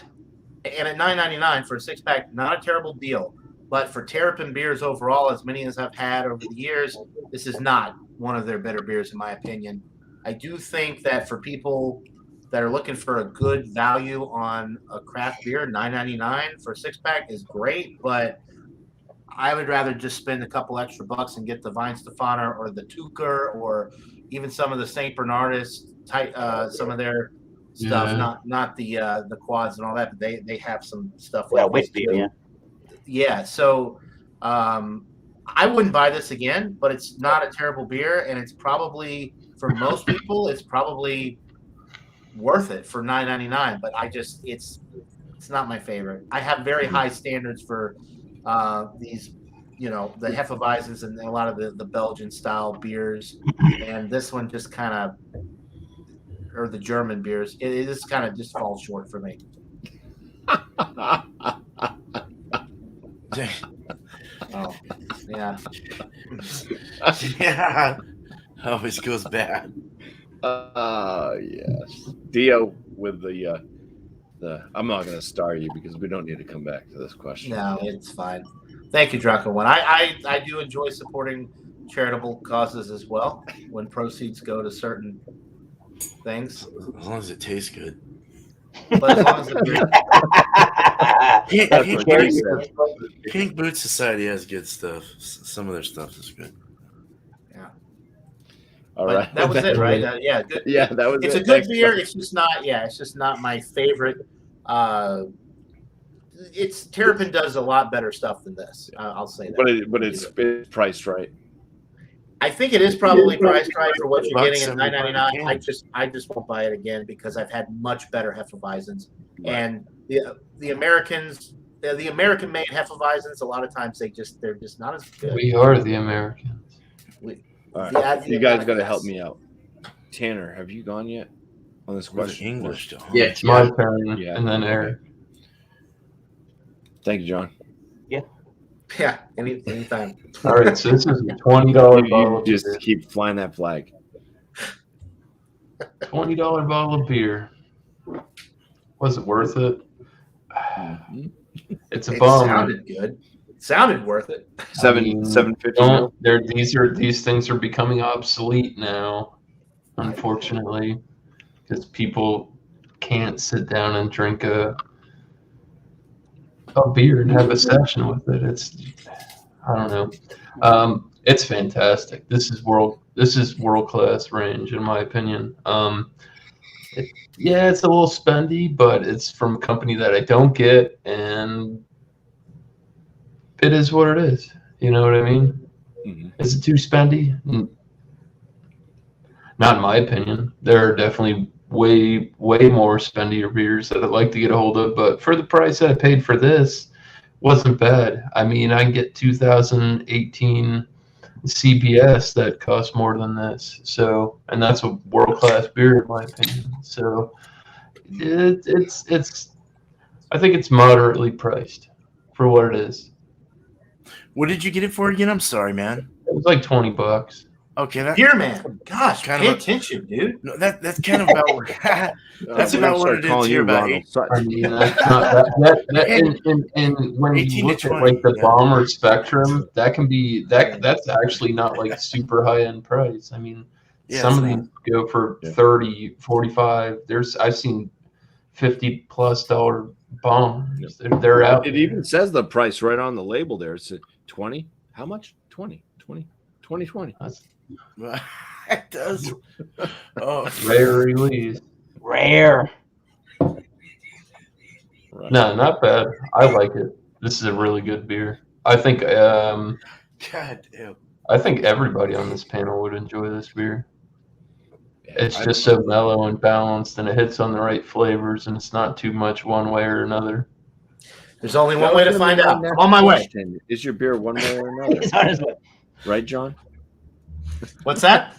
at $9.99 for a 6-pack, not a terrible deal. But for Terrapin beers overall, as many as I've had over the years, this is not one of their better beers, in my opinion. I do think that for people that are looking for a good value on a craft beer, $9.99 for a 6-pack is great, but I would rather just spend a couple extra bucks and get the Weihenstephaner or the Tucher or even some of the St. Bernardus type, some of their stuff, not the quads and all that, but they have some stuff like this too. Yeah, so I wouldn't buy this again, but it's not a terrible beer, and it's probably, for most people, it's probably worth it for $9.99. But it's not my favorite. I have very high standards for these, the Hefeweizens and a lot of the Belgian style beers, and this one just kind of, or the German beers, it just kind of just falls short for me. Oh, yeah. Yeah. Always goes bad. Yes. Dio with the I'm not going to star you because we don't need to come back to this question. No, it's fine. Thank you, Drunken One. I do enjoy supporting charitable causes as well when proceeds go to certain things. As long as it tastes good. But as long as Pink Boot Society has good stuff. Some of their stuff is good. Yeah. All right. That was it, right? Yeah. Good. Yeah, that was It's it. a good beer. It's just not. Yeah, it's just not my favorite. Terrapin does a lot better stuff than this. I'll say that. But it's priced right. I think it is probably priced right for what you're getting at $9.99. I just won't buy it again because I've had much better Hefeweizens, and the Americans, the American made Hefeweizens, a lot of times they're just not as good. We are the Americans. All right. You guys got to help me out. Tanner, have you gone yet on this question? English, John. Yeah, It's my turn, Yeah. and then Eric. Thank you, John. Yeah, anytime. All right, so this is a $20 bottle. You just keep flying that flag. $20 bottle of beer. Was it worth it? Mm-hmm. It's a It bum. sounded good. It sounded worth it. $7.50. These things are becoming obsolete now, unfortunately, because people can't sit down and drink a beer and have a session with it. I don't know. It's fantastic. This is world class range in my opinion. Yeah, it's a little spendy, but it's from a company that I don't get, and it is what it is. You know what I mean? Mhm. Is it too spendy? Not in my opinion. There are definitely way more spendier beers that I'd like to get a hold of, but for the price that I paid for this, wasn't bad. I mean, I can get 2018 CBS that costs more than this. So, and that's a world class beer in my opinion. So, it's I think it's moderately priced for what it is. What did you get it for again? I'm sorry, man. It was like $20. Okay, that Beer man. Gosh, Kind pay of a- attention, dude. no, that's kind of about where that's we're gonna about what start it is calling here. you About Ronald I Sutton. mean, that's not and when 18 you to look at 20, like the yeah. bomber spectrum, that can be that's actually not like super high end price. I mean, Yeah, some it's of not. these go for Yeah. 30, 45. I've seen $50+ bombers. They're out It there. even says the price right on the label there. It's 20. How much? 20. 20. That's It does. Oh, rare release. Rare. Right. No, not bad. I like it. This is a really good beer. I think God damn. I think everybody on this panel would enjoy this beer. It's I- just so mellow and balanced, and it hits on the right flavors, and it's not too much one way or another. There's only That one was way to gonna be find my out. next I'm on my way. question. Is your beer one way or another? He's on his way. Right, John? What's that?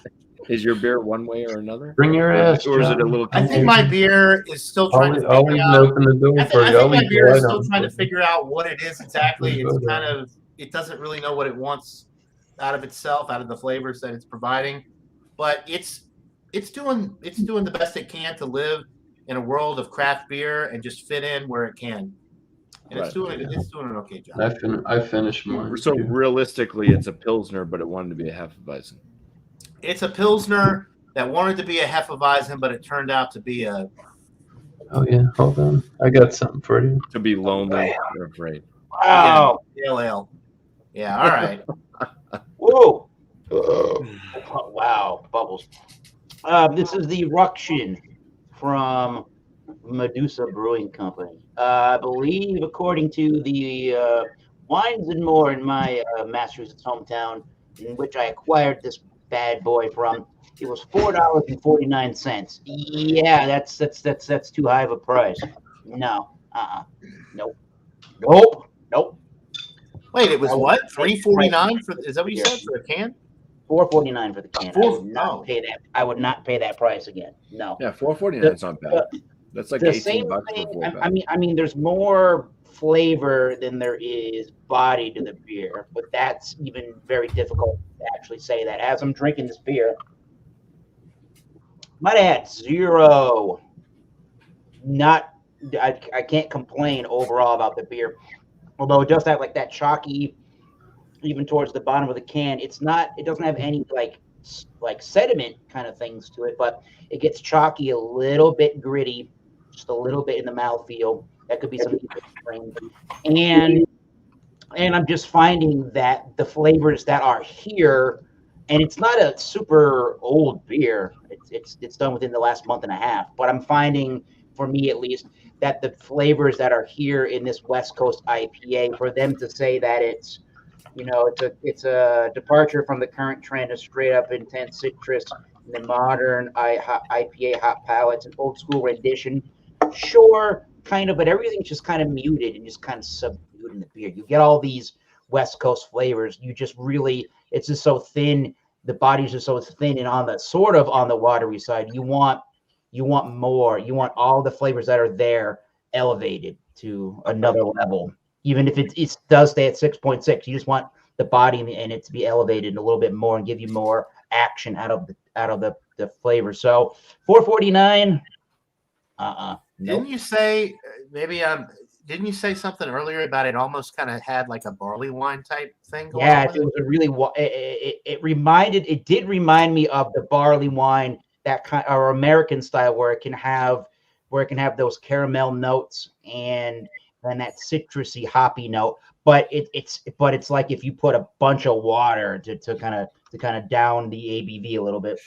Is your beer one way or another? Bring your ass, Or is it a John. litll I think my beer is still trying to I'll figure even out. open the door I for think you. I'll my leave the beer is light still on trying for to you. figure out what it is exactly. It's Photo. kind of it doesn't really know what it wants out of itself, out of the flavors that it's providing. But it's doing the best it can to live in a world of craft beer and just fit in where it can. And Right. it's doing an okay job. I finished mine. So too. realistically, it's a Pilsner, but it wanted to be a Hefeweizen. It's a Pilsner that wanted to be a Hefeweizen, but it turned out to be a Oh yeah, hold on. I got something for you. To be lonely or afraid. Wow. pale ale. Yeah, all right. Whoa. Wow. Bubbles. This is the Ruction from Medusa Brewing Company. I believe, according to the Wines and More in my Massachusetts hometown, in which I acquired this bad boy from, it was $4.49. Yeah, that's too high of a price. No. Nope. Wait, it was what? $3.49 for? Is that what you Yeah. said for a can? $4.49 for the can. I would not Oh. pay that. I would not pay that price again. No. Yeah, $4.49 is not bad. That's like The 18 same bucks thing. for 4 I mean, there's more flavor than there is body to the beer, but that's even very difficult to actually say that. As I'm drinking this beer, might add zero. I can't complain overall about the beer, although it does have like that chalky, even towards the bottom of the can. It doesn't have any like sediment kind of things to it, but it gets chalky, a little bit gritty, just a little bit in the mouthfeel. That could be something strange. And I'm just finding that the flavors that are here, and it's not a super old beer. It's done within the last month and a half, but I'm finding, for me at least, that the flavors that are here in this West Coast IPA, for them to say that it's a departure from the current trend of straight up intense citrus and the modern IPA hot palates and old school rendition. Sure, kind of, but everything's just kind of muted and just kind of subdued in the beer. You get all these West Coast flavors. It's just so thin. The body's just so thin and on the watery side. You want more. You want all the flavors that are there elevated to another level. Even if it does stay at 6.6, you just want the body and it to be elevated a little bit more and give you more action out of the flavor. So $4.49. Nope. Didn't you say Didn't you say something earlier about it almost kind of had like a barley wine type thing going Yeah, on? it was a really. It did remind me of the barley wine, that kind or American style, where it can have those caramel notes and then that citrusy hoppy note. But it's like if you put a bunch of water to kind of down the ABV a little bit.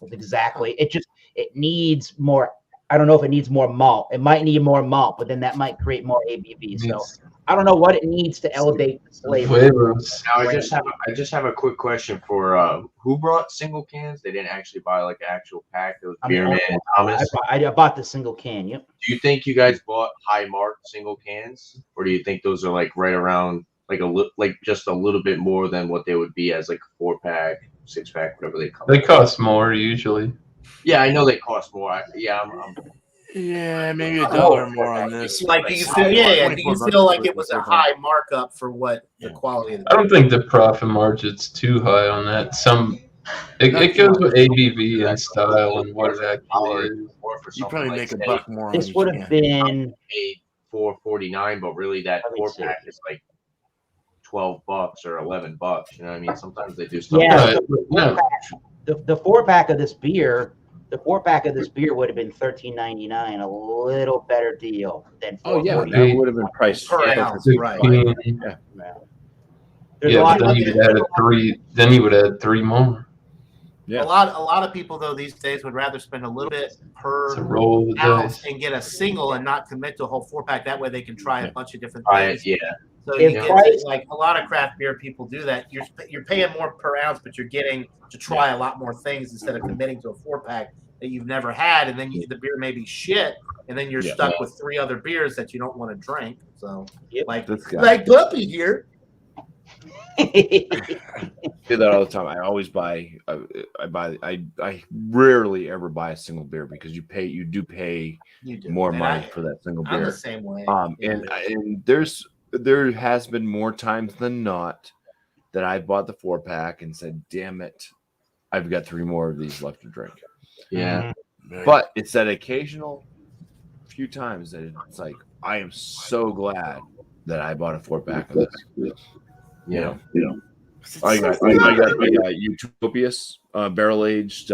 It's exactly. It needs more I don't know if it needs more malt. It might need more malt, but then that might create more ABV. So Needs I don't know what it needs to elevate the flavor. flavors. Now I just have a quick question for who brought single cans? They didn't actually buy like an actual pack. It was Beerman and Thomas. I bought the single can. Yep. Do you think you guys bought high mark single cans, or do you think those are like right around like just a little bit more than what they would be as like a 4-pack, 6-pack, whatever they come? They cost more usually. Yeah, I know they cost more. I'm Yeah, maybe $1 more on this. Like, do you feel? Yeah. Do you feel like it was a high markup for what the quality of the? I don't think the profit margin's too high on that. It goes with ABV and style and what it actually is. You probably make a say, buck more. This on would each have can. been paid $4.49, but really that I would 4-pack is like $12 or $11. You know what I mean? Sometimes they do stuff. Yeah. like No, the 4-pack of this beer. The 4-pack of this beer would have been $13.99, a little better deal than Oh yeah, $4.49. that would have been priced Per perfect. ounce, right. There's a Yeah, lot but then of you would add three. Then you would add 3 more. Yeah. A lot of people though these days would rather spend a little bit It's a per roll of the ounce dice. and get a single and not commit to a whole 4-pack. That way they can try a bunch of different Right, things. yeah. So If you price- get like a lot of craft beer people do that. You're paying more per ounce, but you're getting to try a lot more things instead of committing to a 4-pack that you've never had, and then the beer may be shit, and then you're Yeah. stuck with 3 other beers that you don't want to drink. So like This guy. like BuMpY here. I do that all the time. I always buy. I rarely ever buy a single beer because you do pay You do more And money for that single I'm the beer. same way. And there has been more times than not that I bought the 4-pack and said, "Damn it, I've got 3 more of these left to drink." Yeah. But it's that occasional few times that it's like I am so glad that I bought a 4-pack of this. Yeah. I got Utopias barrel aged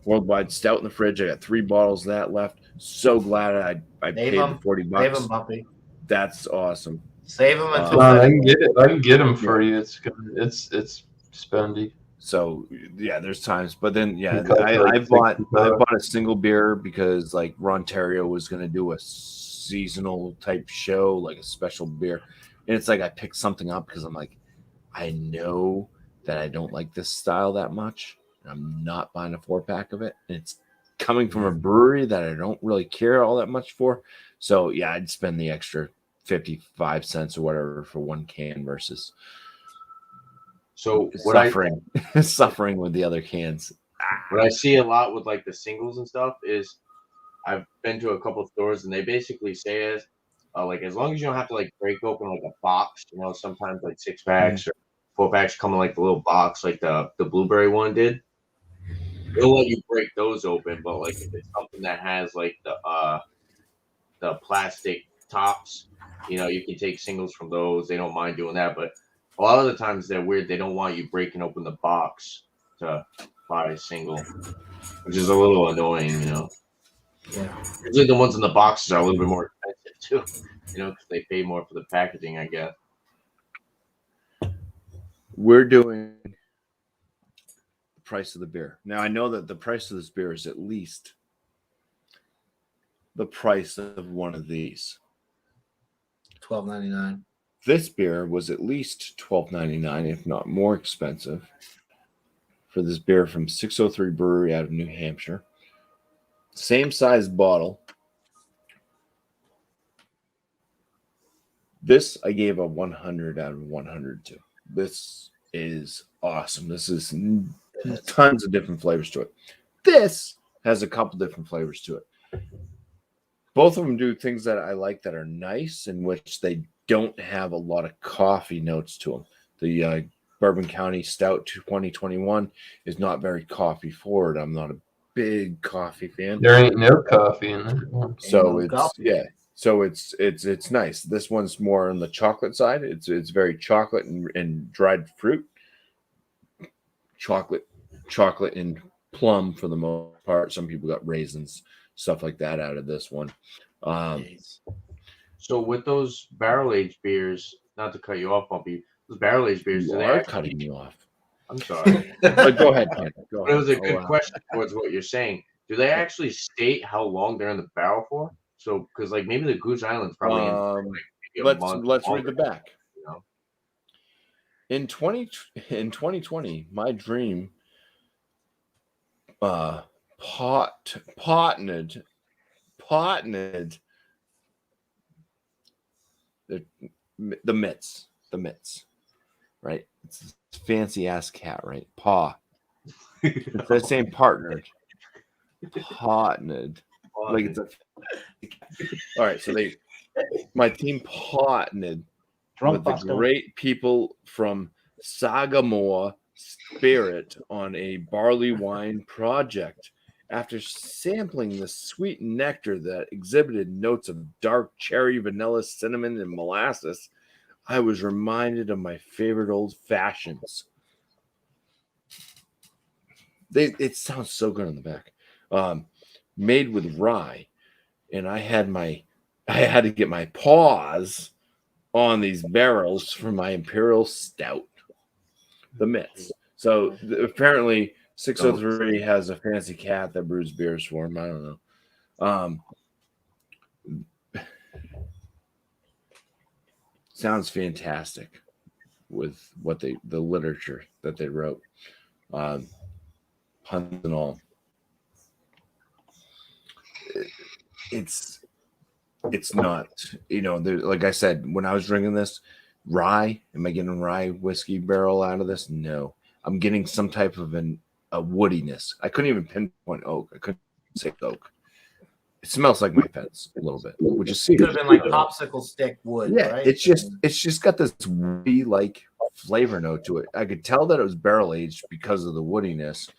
worldwide stout in the fridge. I got 3 bottles of that left. So glad I paid the $40. Save them, BuMpY. That's awesome. Save them until I can get it. I can get them for you. It's spendy. So yeah, there's times, but then yeah, It costs I like bought $65. a single beer because like Rontario was going to do a seasonal type show, like a special beer, and it's like I picked something up because I'm like, I know that I don't like this style that much. I'm not buying a 4-pack of it, and it's coming from a brewery that I don't really care all that much for. So yeah, I'd spend the extra 55 cents or whatever for 1 can versus So suffering with the other cans. what I see a lot with like the singles and stuff is I've been to a couple of stores and they basically say is like as long as you don't have to like break open like a box, sometimes like 6-packs or 4-packs come in like the little box like the blueberry one did. They'll let you break those open, but like if it's something that has like the plastic tops, you can take singles from those. They don't mind doing that, but a lot of the times they're weird. They don't want you breaking open the box to buy a single, which is a little annoying, Yeah. Usually the ones in the boxes are a little bit more expensive too, because they pay more for the packaging, I guess. We're doing the price of the beer. Now I know that the price of this beer is at least the price of one of these. $12.99. This beer was at least $12.99, if not more expensive, for this beer from 603 Brewery out of New Hampshire. Same size bottle. This I gave a 100 out of 100 to. This is awesome. This is tons of different flavors to it. This has a couple different flavors to it. Both of them do things that I like that are nice, in which they don't have a lot of coffee notes to them. The Bourbon County Stout 2021 is not very coffee forward. I'm not a big coffee fan. There ain't no coffee in there. So it's nice. This one's more on the chocolate side. It's very chocolate and dried fruit. Chocolate and plum for the most part. Some people got raisins, stuff like that out of this one. So with those barrel aged beers, not to cut you off, BuMpY, those barrel aged beers, You are cutting me off. I'm sorry. But go ahead, Ken. Go But it was a ahead. good question towards what you're saying. Do they actually state how long they're in the barrel for? So, because like maybe the Goose Island's probably in for, like, maybe a month. Let's read longer, the back. You know? In 2020, my dream partnered the mitts, right? It's a fancy ass cat, right? Instead of saying partnered, like it's a. All right, so my team partnered Drunk with the Buster. great people from Sagamore Spirit on a barley wine project. After sampling the sweet nectar that exhibited notes of dark cherry, vanilla, cinnamon, and molasses, I was reminded of my favorite old fashions. It sounds so good on the back. Made with rye, and I had to get my paws on these barrels for my imperial stout, the mitts. So apparently 603 has a fancy cat that brews beers for him. I don't know. Sounds fantastic with what the literature that they wrote, puns and all. It's not, like I said, when I was drinking this rye, am I getting rye whiskey barrel out of this? No, I'm getting some type of a woodiness. I couldn't even pinpoint oak. I couldn't say oak. It smells like my fence a little bit, which is Could have been like popsicle stick wood. yeah, right? it's just got this woody like flavor note to it. I could tell that it was barrel aged because of the woodiness.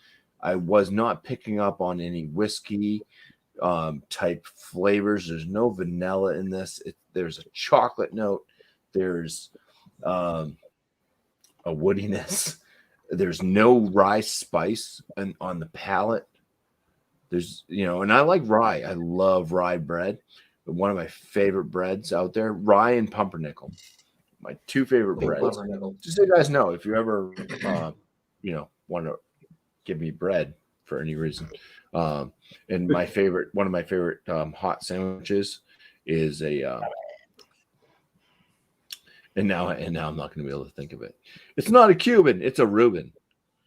I was not picking up on any whiskey type flavors. There's no vanilla in this. There's a chocolate note. There's a woodiness. There's no rye spice on the palate. There's, and I like rye. I love rye bread. One of my favorite breads out there, rye and pumpernickel. My two favorite breads. Just so you guys know, if you ever, want to give me bread for any reason. And one of my favorite hot sandwiches is a, and now I'm not going to be able to think of it. It's not a Cuban, it's a Reuben.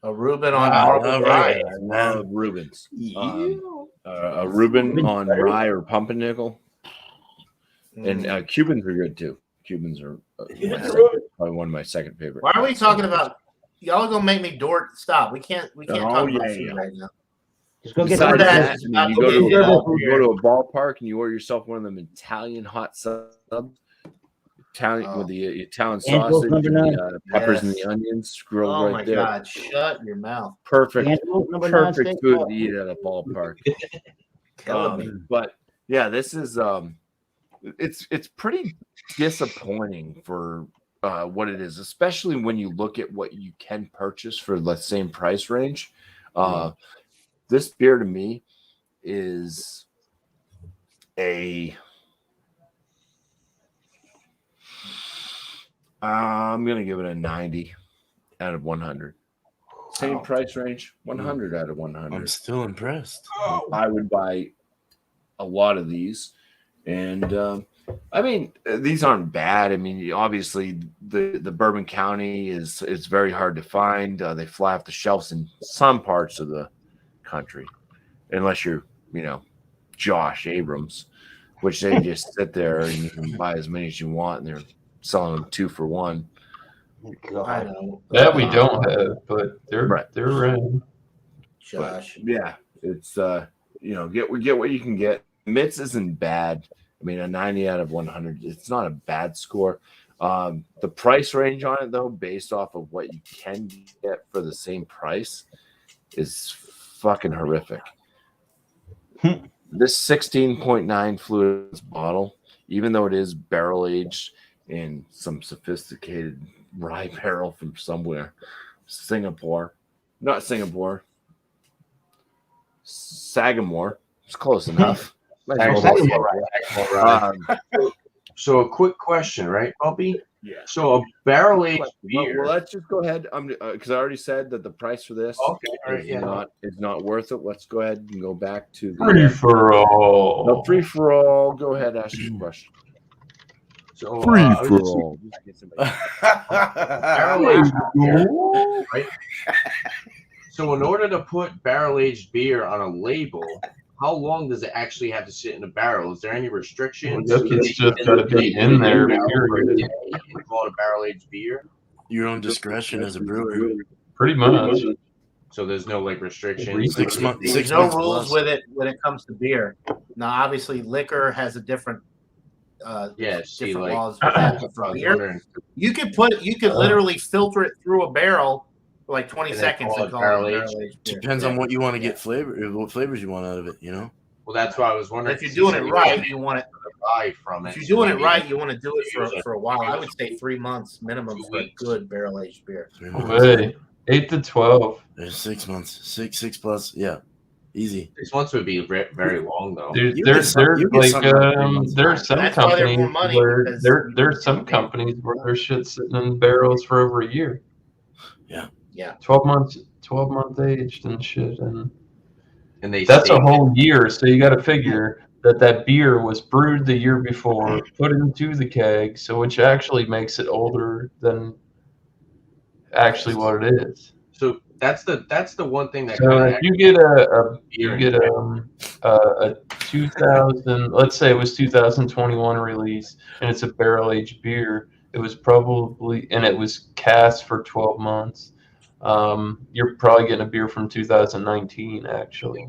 A Reuben on marble rye. I love Reubens. A Reuben on rye or pumpernickel. And Cubans are good too. Cubans are probably one of my second favorite. Why are we talking about? Y'all are gonna make me stop. We can't talk about food right now. Just go get Besides that, you go to a a ballpark and you order yourself one of them Italian hot subs. Italian with the Italian sausage, the peppers and the onions grilled right there. Oh my God! Shut your mouth. Perfect food to eat at a ballpark. But yeah, this is it's pretty disappointing for what it is, especially when you look at what you can purchase for the same price range. This beer to me is I'm going to give it a 90 out of 100. Same price range, 100 out of 100. I'm still impressed. I would buy a lot of these. And I mean, these aren't bad. I mean, obviously the Bourbon County is very hard to find. They fly off the shelves in some parts of the country, unless you're, Josh Abrams, which they just sit there and you can buy as many as you want, and they're selling them 2 for $1. I know. That we don't have, but they're around. Josh. But, yeah, it's get what you can get. Mitts isn't bad. I mean, a 90 out of 100. It's not a bad score. The price range on it, though, based off of what you can get for the same price, is fucking horrific. This 16.9 fluid bottle, even though it is barrel aged in some sophisticated rye barrel from somewhere, Sagamore. It's close enough. So a quick question, right, BuMpy? Yeah. So a barrel aged beer. Well, let's just go ahead. Because I already said that the price for this is not worth it. Let's go ahead and go back to the Free for all. no free for all. Go ahead, ask your question. So Free I was for just- all. barrel aged beer, right? So in order to put barrel aged beer on a label, how long does it actually have to sit in a barrel? Is there any restrictions? Well, it's just gotta be in there, period. And call it a barrel aged beer. Your own discretion as a brewer. Pretty much. So there's no like restrictions. 6 months. There's 6 no months rules plus. with it when it comes to beer. Now, obviously, liquor has a different See, different like laws with that. But for beer, you could literally filter it through a barrel for like 20 And then seconds call and it call it barrel-aged. barrel-aged beer. Depends on what you want to get what flavors you want out of it, you know? Well, that's why I was wondering. If you're doing it right, you want it. Buy from it. If you're so doing it maybe right, you want to do it for a while. I would say 3 months minimum 2 for a weeks. good barrel-aged beer. 3 months. Hey, 8 to 12. There's 6 months. Six plus. Yeah. Easy. 6 months would be very long, though. There's You get some- you get like something like 3 months there are time. some That's why they're companies more money, where because there's some companies where their shit's sitting in barrels for over a year. Yeah. 12 month aged and shit, and And they that's a stay- whole year. So you got to figure that beer was brewed the year before, put into the keg, so which actually makes it older than actually what it is. So that's the one thing that So kind if of you get a 2000, let's say it was 2021 release, and it's a barrel aged beer. It was probably, and it was cast for 12 months. You're probably getting a beer from 2019, actually.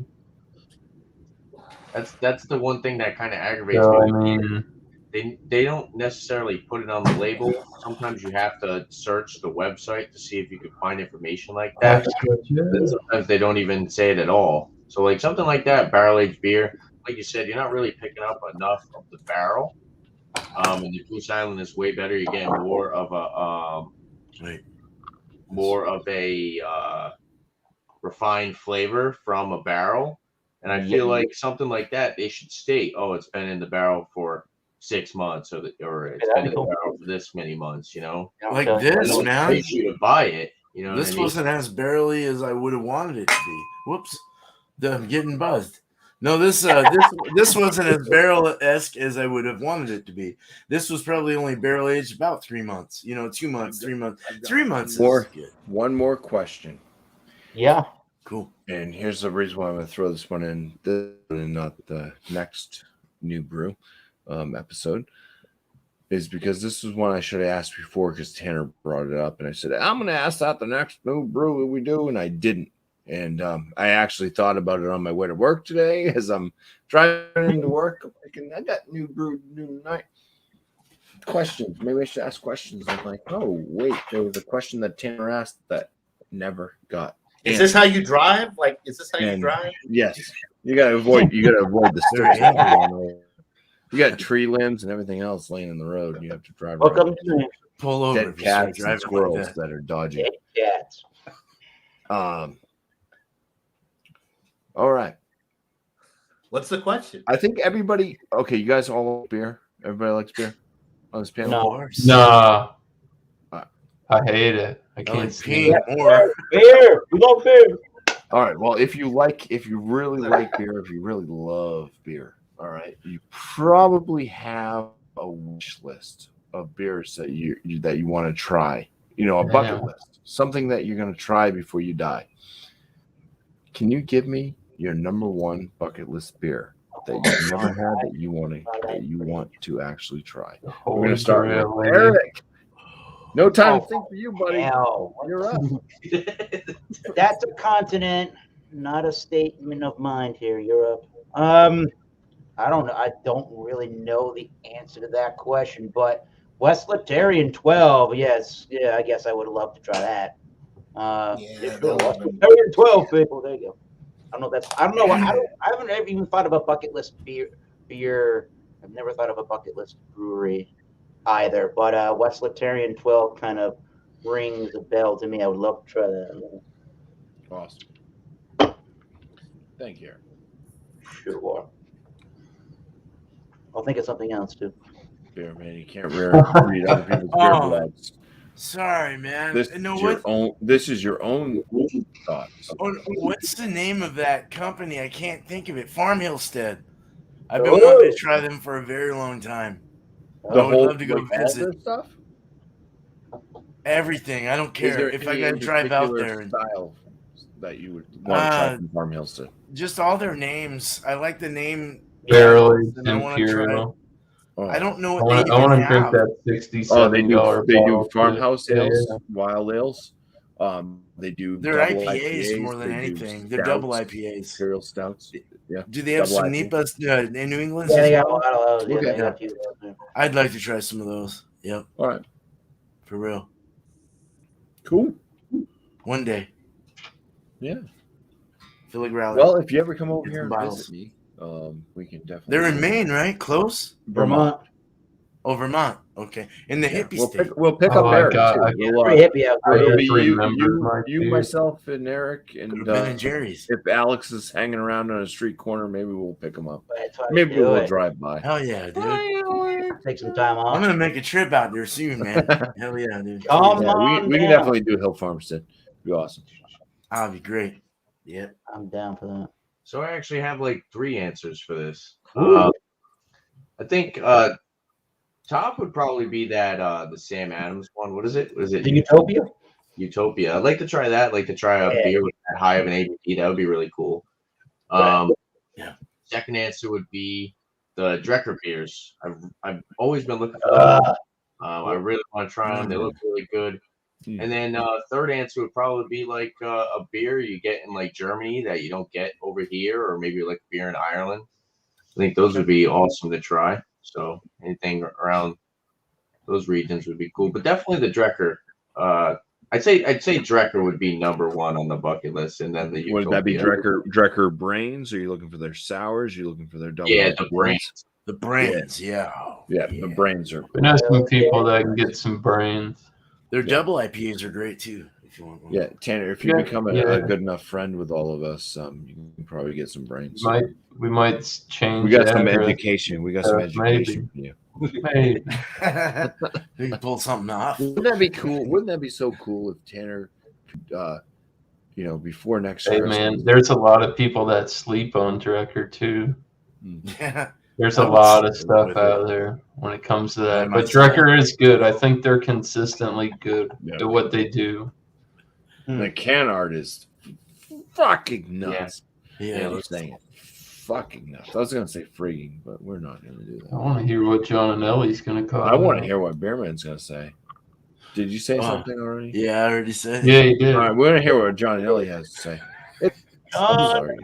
that's the one thing that kind of aggravates So I me. mean, They don't necessarily put it on the label. Sometimes you have to search the website to see if you can find information like that. Then sometimes they don't even say it at all. So like something like that, barrel aged beer, like you said, you're not really picking up enough of the barrel. And the Goose Island is way better. You get more of a refined flavor from a barrel. And I feel like something like that, they should state, oh, it's been in the barrel for 6 months, or it's been in the barrel for this many months. You know, Like Okay. this, don't man. pay you to buy it. You know, This what I mean? wasn't as barely as I would have wanted it to be. Whoops. I'm getting buzzed. No, this wasn't as barrel-esque as I would have wanted it to be. This was probably only barrel aged about 3 months. 2 months, 3 months. 3 months is good. One more question. Yeah. Cool. And here's the reason why I'm going to throw this one in, and not the next new brew episode, is because this is one I should have asked before because Tanner brought it up, and I said I'm going to ask that the next new brew we do, and I didn't. And I actually thought about it on my way to work today as I'm driving into work. I'm thinking I got new brew new night. Questions. Maybe I should ask questions. I'm like, oh wait, there was a question that Tanner asked that never got. Is this how you drive? Like, is this how you And- drive? Yes, you gotta avoid the sticks. You got tree limbs and everything else laying in the road. You have to drive around. Welcome to me. Pull over Dead if you start cats and driving squirrels like that. that are dodging. Cats. All right. What's the question? I think everybody. Okay, you guys all like beer. Everybody likes beer on this panel. No. nah, I hate it. I I can't like stand pink more. Beer. We love beer. All right. Well, if you really like beer, if you really love beer, all right, you probably have a wish list of beers that you want to try. A bucket list, something that you're going to try before you die. Can you give me your number one bucket list beer that you've never had that you want to actually try? We're going to start with Eric. No time to think for you, buddy. Hell, You're up. That's a continent, not a statement of mind here, Europe. I don't know. I don't really know the answer to that question, but West Latarian 12, yes. Yeah, I guess I would have loved to try that. Yeah, West Latarian 12, people. There you go. I don't know. I haven't ever even thought of a bucket list beer. I've never thought of a bucket list brewery either, but West Latarian 12 kind of rings a bell to me. I would love to try that. Awesome. Thank you. Sure. I'll think of something else too. beer, man. You can't read other people's beer Oh. blogs. Sorry, man. This No, is what? your own. This is your own thoughts. What's the name of that company? I can't think of it. Farm Hillstead. I've been wanting to try them for a very long time. I would love to go like, all visit. their stuff. Everything. I don't Is care there if I any gotta in drive out particular there. style that you would want to try from Farm Hillstead? Just all their names. I like the name. Barrel and I want to try. Imperial. Oh. I don't know I what they want to even drink have. that $67 they do bottle. farmhouse Yeah, ales, yeah. wild ales. They do They're double IPAs more than they do anything. They're double stouts, IPAs. Imperial stouts. Yeah. Do they have Double some IPA. NEPAs in New England Yeah, as they got a well? lot of those. Yeah, Okay. they got a few of those there. I'd like to try some of those. Yep, All right. for real. Cool. One day. Yeah. Philly Growler. Well, if you ever come over Get here some and bottles. visit me, we can definitely. They're in Maine, right? Close? Vermont. Oh, Vermont. Okay. In the hippie We'll state. pick Oh, up I Eric got- too. I- We'll, Pretty hippie out I there. it'll just be remembered my you, beer. myself, and Eric, Could and have been in Jerry's. if Alex is hanging around on a street corner, maybe we'll pick him up. That's how you Maybe do we'll it. drive by. Hell yeah, dude. Take some time I'm off. gonna make a trip out there soon, man. Hell yeah, dude. Come Yeah, on we can down. definitely do Hill Farmstead. Be awesome. That'll be great. Yep. I'm down for that. So I actually have like 3 answers for this. Ooh. I think top would probably be that the Sam Adams one. What is it? What is it? The Utopia? Utopia. I'd like to try that. I'd like to try a beer with that high of an ABV. That would be really cool. Yeah. Second answer would be the Drecker beers. I've always been looking for them. I really want to try them. They look really good. And then third answer would probably be like a beer you get in like Germany that you don't get over here, or maybe like a beer in Ireland. I think those would be awesome to try. So anything around those regions would be cool. But definitely the Drecker. I'd say Drecker would be number 1 on the bucket list, and then the Utopia. Would that be Drecker Brains? Are you looking for their sours? Are you looking for their double? Yeah, the brains. The brains, yeah. Yeah, the brains are. We know some people that can get some brains. Their double IPAs are great too. If you want one. Yeah, Tanner, if you Yeah, become a good enough friend with all of us, you can probably get some brains. We might change. We got some address. education. We got some education for you. Maybe. We can pull something off. Wouldn't that be cool? Wouldn't that be so cool if Tanner could, before next Hey Christmas- man, there's a lot of people that sleep on Drecker too. Yeah. There's I a would lot of sleep stuff with out it. there when it comes to that. might But Drecker is good. I think they're consistently good Yeah. at what they do. The can art is fucking nuts. Yeah. I'm saying it. Fucking nuts. I was gonna say freaking, but we're not gonna do I that. want to hear what John and Ellie's gonna call. I want to it. hear what Beerman's gonna say. Did you say Oh. something already? Yeah, I already said. Yeah, he did. All right, we're gonna hear what John and Ellie has to say. I'm sorry.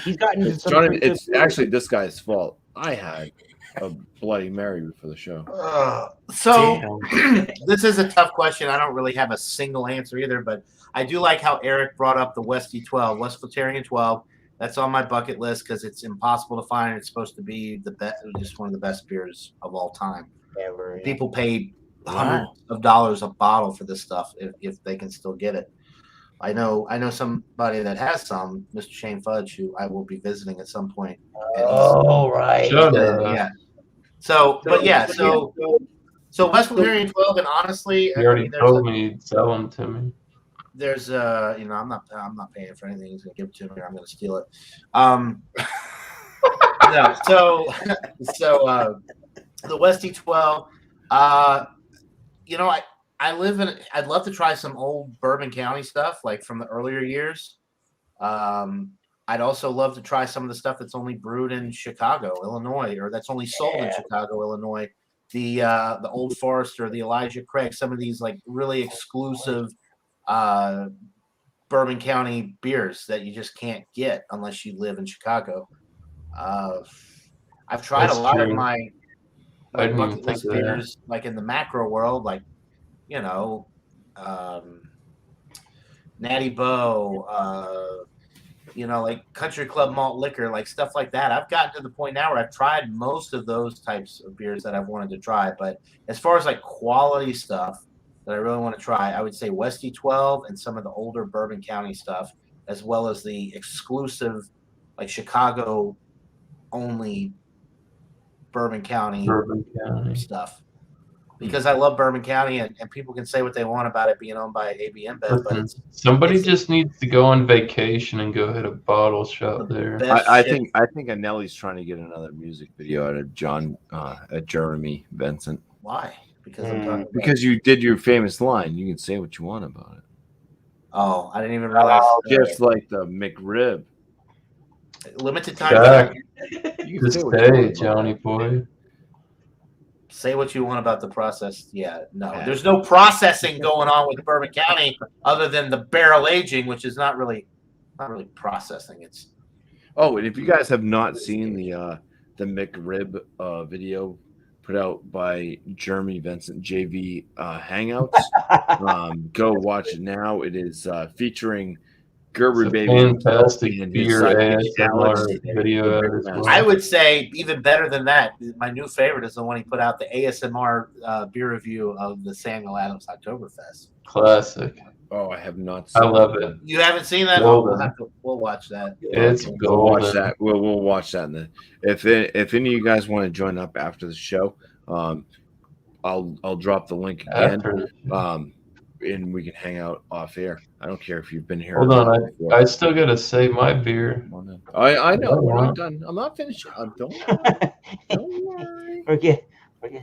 He's gotten into some John, pretty good it's actually this guy's fault. I had a Bloody Mary before the show. So this is a tough question. I don't really have a single answer either, but I do like how Eric brought up the Westy 12, West Flatarian 12. That's on my bucket list because it's impossible to find. It's supposed to be the best, just one of the best beers of all time. ever. Yeah. People pay hundreds of dollars a bottle for this stuff if they can still get it. I know somebody that has some, Mr. Shane Fudge, who I will be visiting at some point. And Oh, right. Shut uh, up. yeah. So West Flatarian 12, and honestly, He already told me he'd sell them to me. there's I'm not paying for anything. He's gonna give it to me, or I'm gonna steal it. No, so the Westy 12. I'd love to try some old Bourbon County stuff, like from the earlier years. I'd also love to try some of the stuff that's only brewed in Chicago, Illinois, or that's only sold in Chicago, Illinois. The Old Forester, the Elijah Craig, some of these like really exclusive Bourbon County beers that you just can't get unless you live in Chicago. I've tried That's a lot true. of my I didn't even bucket list think of that. beers, like in the macro world, like Natty Bow, like Country Club malt liquor, like stuff like that. I've gotten to the point now where I've tried most of those types of beers that I've wanted to try. But as far as like quality stuff that I really want to try, I would say Westy 12 and some of the older Bourbon County stuff, as well as the exclusive, like Chicago only Bourbon County Bourbon County. stuff. Because I love Bourbon County, and people can say what they want about it being owned by AB InBev, but Listen, somebody it's just needs to go on vacation and go hit a bottle shop there. best I shit. think Anelli's trying to get another music video out of Jeremy Vincent. Why? Because I'm talking about, Because you did your famous line. You can say what you want about it. oh, I didn't even realize. Just like the McRib. Limited time. Jack, You can just say what you say, want about Johnny it. boy. Say what you want about the process. Yeah, no, Yeah. there's no processing going on with Bourbon County other than the barrel aging, which is not really processing. It's Oh, and if you guys have not seen the McRib video put out by Jeremy Vincent JV Hangouts, go watch it now. It is featuring Gerber It's a Baby fantastic and his beer sidekick, ASMR Alex. video as well. I would say even better than that. My new favorite is the one he put out, the ASMR beer review of the Samuel Adams Oktoberfest. Classic. Oh, I have not seen I love it. You haven't seen that? Golden. We'll watch that. It's We'll watch golden. that. We'll watch that. If any of you guys want to join up after the show, I'll drop the link again. After, And we can hang out off air. I don't care if you've been here. hold on, I still gotta say my beer. I know. We're Hold not on. done. I'm not finished. Don't worry. Forget.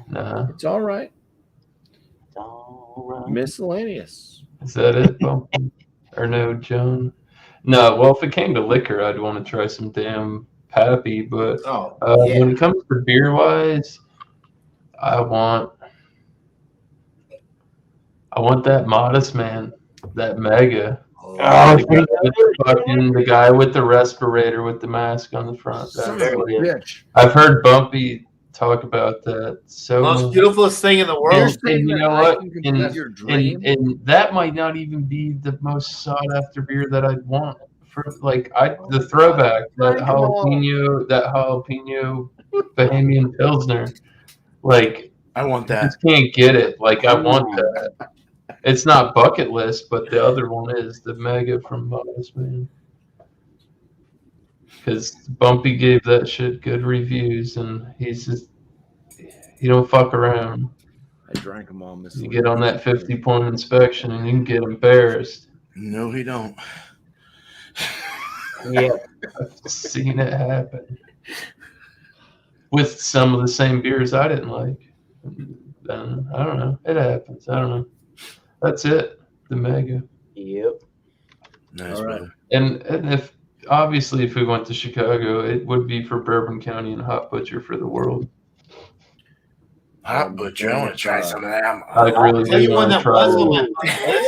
Nah, It's all right. All right. Miscellaneous. is that it, Bumpy? Or no, John? No. Well, if it came to liquor, I'd want to try some damn Pappy. But Oh, when it comes to beer wise, I want that Modest Man, that Mega. Oh, The guy with the respirator with the mask on the front. Son That's of a like- bitch. I've heard Bumpy talk about that so most much. beautifulest thing in the world. And you know what? And, Your dream. and that might not even be the most sought after beer that I'd want. For the throwback, that jalapeno Bohemian Pilsner. Like, I want I that. just can't get it. Like, I want that. It's not bucket list, but the other one is the Mega from Modest Man. Because Bumpy gave that shit good reviews, and he don't fuck around. I drank them all. You get on that 50-point inspection, and you can get embarrassed. No, he don't. Yeah. I've seen it happen with some of the same beers I didn't like. Then I don't know. It happens. I don't know. That's it. The Mega. Yep. Nice, All right. brother. And if obviously if we went to Chicago, it would be for Bourbon County and Hot Butcher for the world. Hot Butcher. I want to try some of that. I'd really Tell you do one want to that try was on it. my bucket list.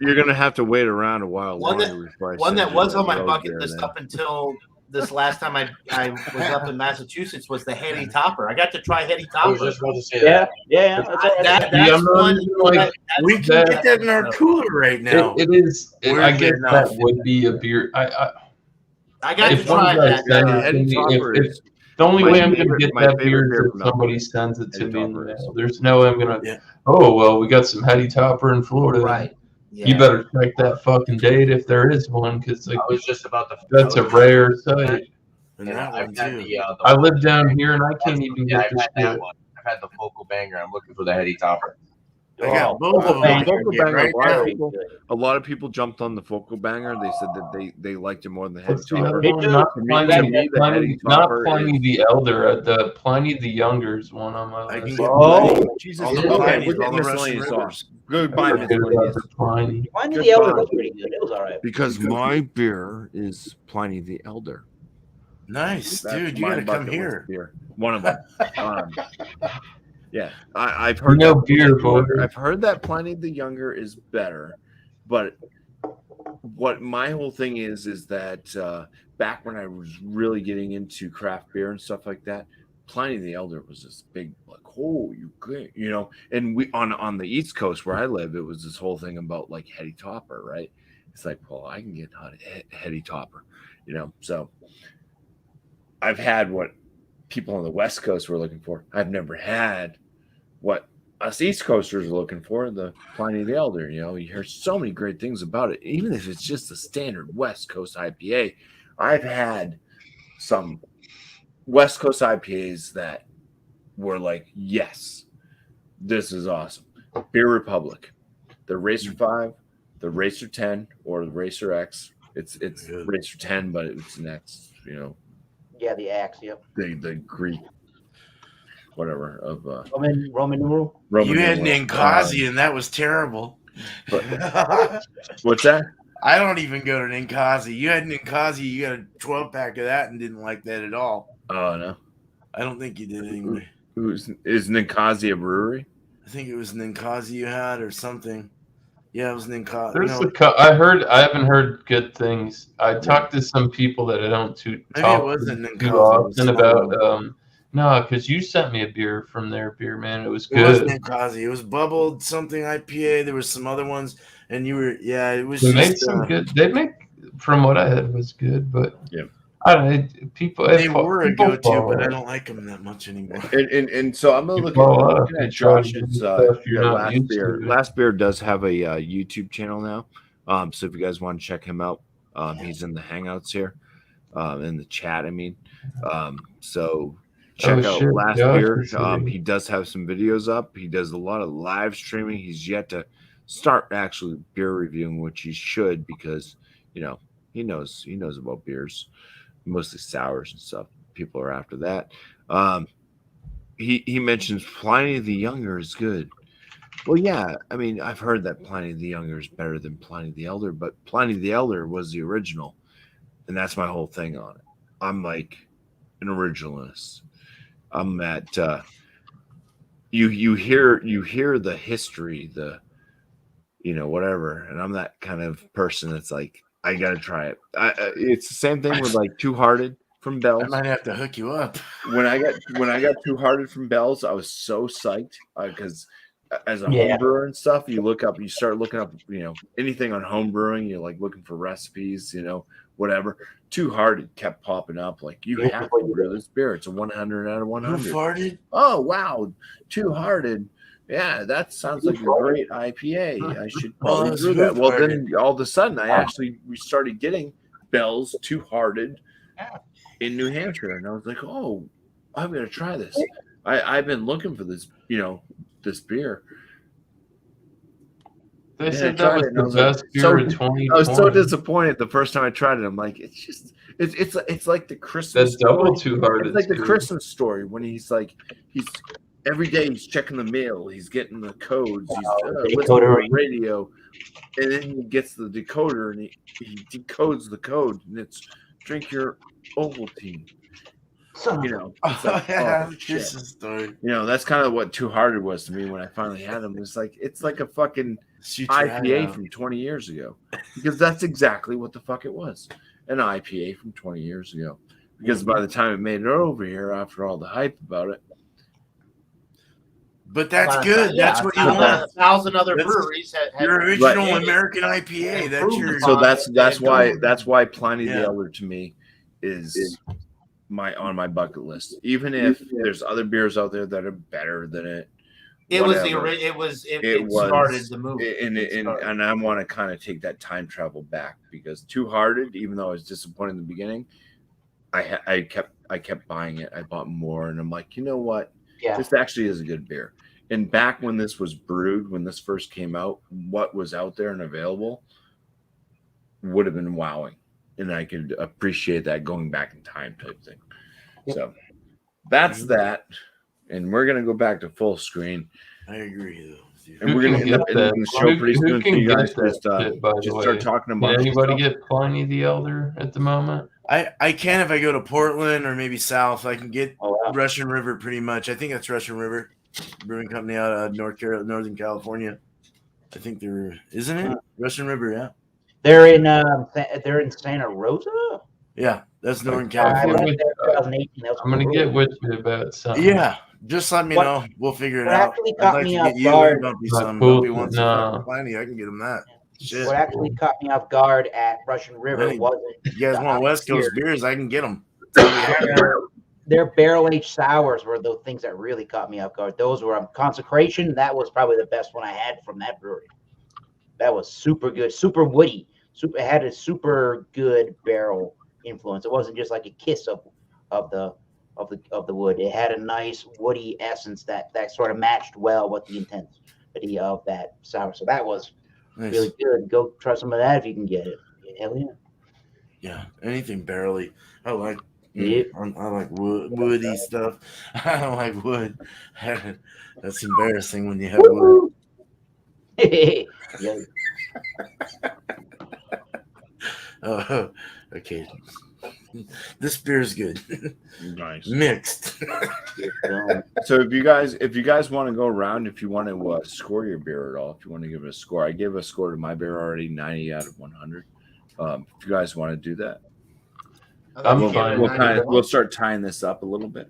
You're gonna have to wait around a while One longer. before I One send that you was that on my road bucket beer list then. up until this last time I was up in Massachusetts was the Hetty Topper. I got to try Hetty I was Topper. just about to say Yeah. that. Yeah. That's all right. That's Yeah, I'm not one. even like We can that- get that in our cooler right now. it is. I Weirdly guess enough. that would be a beer. I got to If one try guy that. sends it Hetty to me, Topper if is the only my way I'm going to favorite- get my that beer favorite beer is from if somebody Alberta. sends it to Hetty me in the Topper is- mail. There's no way I'm going to, Yeah. oh, well, we got some Hetty Topper in Florida. Right. You Yeah. better check that fucking date if there is one, because like, I was just about to. that's a rare sight. And And that I've one had too. the I live down here and I can't even yeah, get I've this had that shit. one. I've had the focal banger. I'm looking for the Hetty Topper. I got Oh, both of them. banger. Focal Yeah, banger, right a lot of now. people- A lot of people jumped on the Focal Banger. They said that they liked it more than the Hetty What's the other Topper. one? Not To me, Pliny, the Hetty not Topper Pliny is- the Elder, the Pliny the Younger's one on my I can list. get Oh, Jesus. all the Okay, Plinies, we're all getting the Russian miscellaneous off. rivers. Goodbye, Forget about miscellaneous. the Pliny. Pliny Good the Elder God. was pretty good. It was all right. Because my beer is Pliny the Elder. Nice, That's dude. You my gotta come bucket here. list beer. One of them. Yeah, I've You heard know that beer, boy. I've heard that Pliny the Younger is better, but what my whole thing is that back when I was really getting into craft beer and stuff like that, Pliny the Elder was this big, like, oh, you good, you know. And we on the East Coast where I live, it was this whole thing about like Hetty Topper, right? It's like, well, I can get Hetty Topper, you know. So I've had what people on the West Coast were looking for. I've never had what us East Coasters are looking for, the Pliny the Elder. You know, you hear so many great things about it, even if it's just a standard West Coast IPA. I've had some West Coast IPAs that were like, yes, this is awesome. Beer Republic, the Racer 5, the Racer 10, or the Racer X. It's Good. Racer 10, but it's an X. You know, Yeah, the axe. Yep. the Greek, whatever of Roman numeral. Roman You had numeral. Ninkasi, and that was terrible. What's that? I don't even go to Ninkasi. You had Ninkasi, you got a 12-pack of that and didn't like that at all. Oh no. I don't think you did anyway. Is Ninkasi a brewery? I think it was Ninkasi you had or something. Yeah, it was Ninkasi. There's No, I haven't heard good things. I talked to some people that I don't maybe it talk wasn't too Ninkasi. It was often someone. about. No, because you sent me a beer from their beer, man. It was It was good. Ninkasi. It was bubbled something IPA. There was some other ones, and you were it was They just made some good. They make from what I had was good, but Yeah. I don't know. People they were a people go-to, fall but I off. don't like them that much anymore. And so I'm gonna People fall off. looking They at try to Josh's do stuff you're that not last used beer. to. Last beer does have a YouTube channel now. So if you guys want to check him out, he's in the Hangouts here, in the chat. I mean, so check out shit, Last Josh Beer. is here. He does have some videos up. He does a lot of live streaming. He's yet to start actually beer reviewing, which he should, because you know he knows about beers, mostly sours and stuff. People are after that. He mentions Pliny the Younger is good. Well, yeah, I mean, I've heard that Pliny the Younger is better than Pliny the Elder, but Pliny the Elder was the original, and that's my whole thing on it. I'm like an originalist. I'm at you hear the history, the whatever, and I'm that kind of person that's like, I gotta try it. It's the same thing with like Two Hearted from I Bell's. might have to hook you up. When I got Two Hearted from Bell's, I was so psyched because as a Yeah. home brewer and stuff, you start looking up, anything on home brewing. You're like looking for recipes, whatever. Two Hearted kept popping up, like, you have to brew this beer. It's a 100 out of 100. Who farted? Oh wow, Two Hearted. Yeah, that sounds like a great IPA. I should probably that's brew that. Who Well, Farted. then all of a sudden, we started getting Bell's Two Hearted in New Hampshire, and I was like, oh, I'm gonna try this. I've been looking for this, this beer. They And I said that tried was it, and the I was like, best beer of 2020. I was so disappointed the first time I tried it. I'm like, it's like the Christmas. That double story. Two Hearted. It's like the Christmas story when he's every day he's checking the mail, he's getting the codes, he's listening to the radio, and then he gets the decoder and he decodes the code, and it's drink your Ovaltine. It's like, oh, shit. Christmas story. That's kind of what Two Hearted was to me when I finally had them. It's like a fucking Shoot your eye IPA out. from 20 years ago, because that's exactly what the fuck it was, an IPA from 20 years ago. Because by the time it made it over here, after all the hype about it, but that's good. That's what you want. 1,000 other That's breweries had your original Right. American IPA. That's your. so that's why improved. Pliny the Yeah. Elder to me is on my bucket list. Even if there's other beers out there that are better than it. It whatever. it started the movement. And I want to kind of take that time travel back, because Two Hearted, even though I was disappointed in the beginning, I kept buying it. I bought more, and I'm like, you know what? Yeah. This actually is a good beer. And back when this was brewed, when this first came out, what was out there and available would have been wowing. And I could appreciate that going back in time type thing. Yep. So that's that. And we're going to go back to full screen. I agree, though. And we're going to end up ending the show pretty soon. So you guys just start talking about Can anybody get Pliny the Elder at the moment? I can if I go to Portland or maybe south. I can get Oh, wow. Russian River pretty much. I think that's Russian River Brewing Company out of Northern California. I think isn't it? Russian River, yeah. They're in Santa Rosa. Yeah, that's Northern I California. went there 2018. That was I'm gonna cool. get with you about something. Yeah, just let me What- know. We'll figure it what out. actually I'd caught like me to off get you guard- and Bumpy Not some. cool, Bumpy wants some no. fucking Pliny. I can get him that. Shit. What actually caught me off guard at Russian River Really? wasn't You guys the want West Coast beer. beers? I can get them. Their barrel aged sours were the things that really caught me off guard. Those were Consecration. That was probably the best one I had from that brewery. That was super good, super woody. It had a super good barrel influence. It wasn't just like a kiss of the of the wood. It had a nice woody essence that sort of matched well with the intensity of that sour. So that was really good. Go try some of that if you can get it. Hell yeah. Yeah, anything barrelly. I like. Yeah. I like woody stuff. I don't like wood. That's embarrassing when you have wood. Yeah. Oh, okay. This beer is good. Nice. Mixed. So if you guys want to go around, if you want to score your beer at all, if you want to give it a score, I gave a score to my beer already, 90 out of 100. If you guys want to do that, I'm fine. we'll start tying this up a little bit.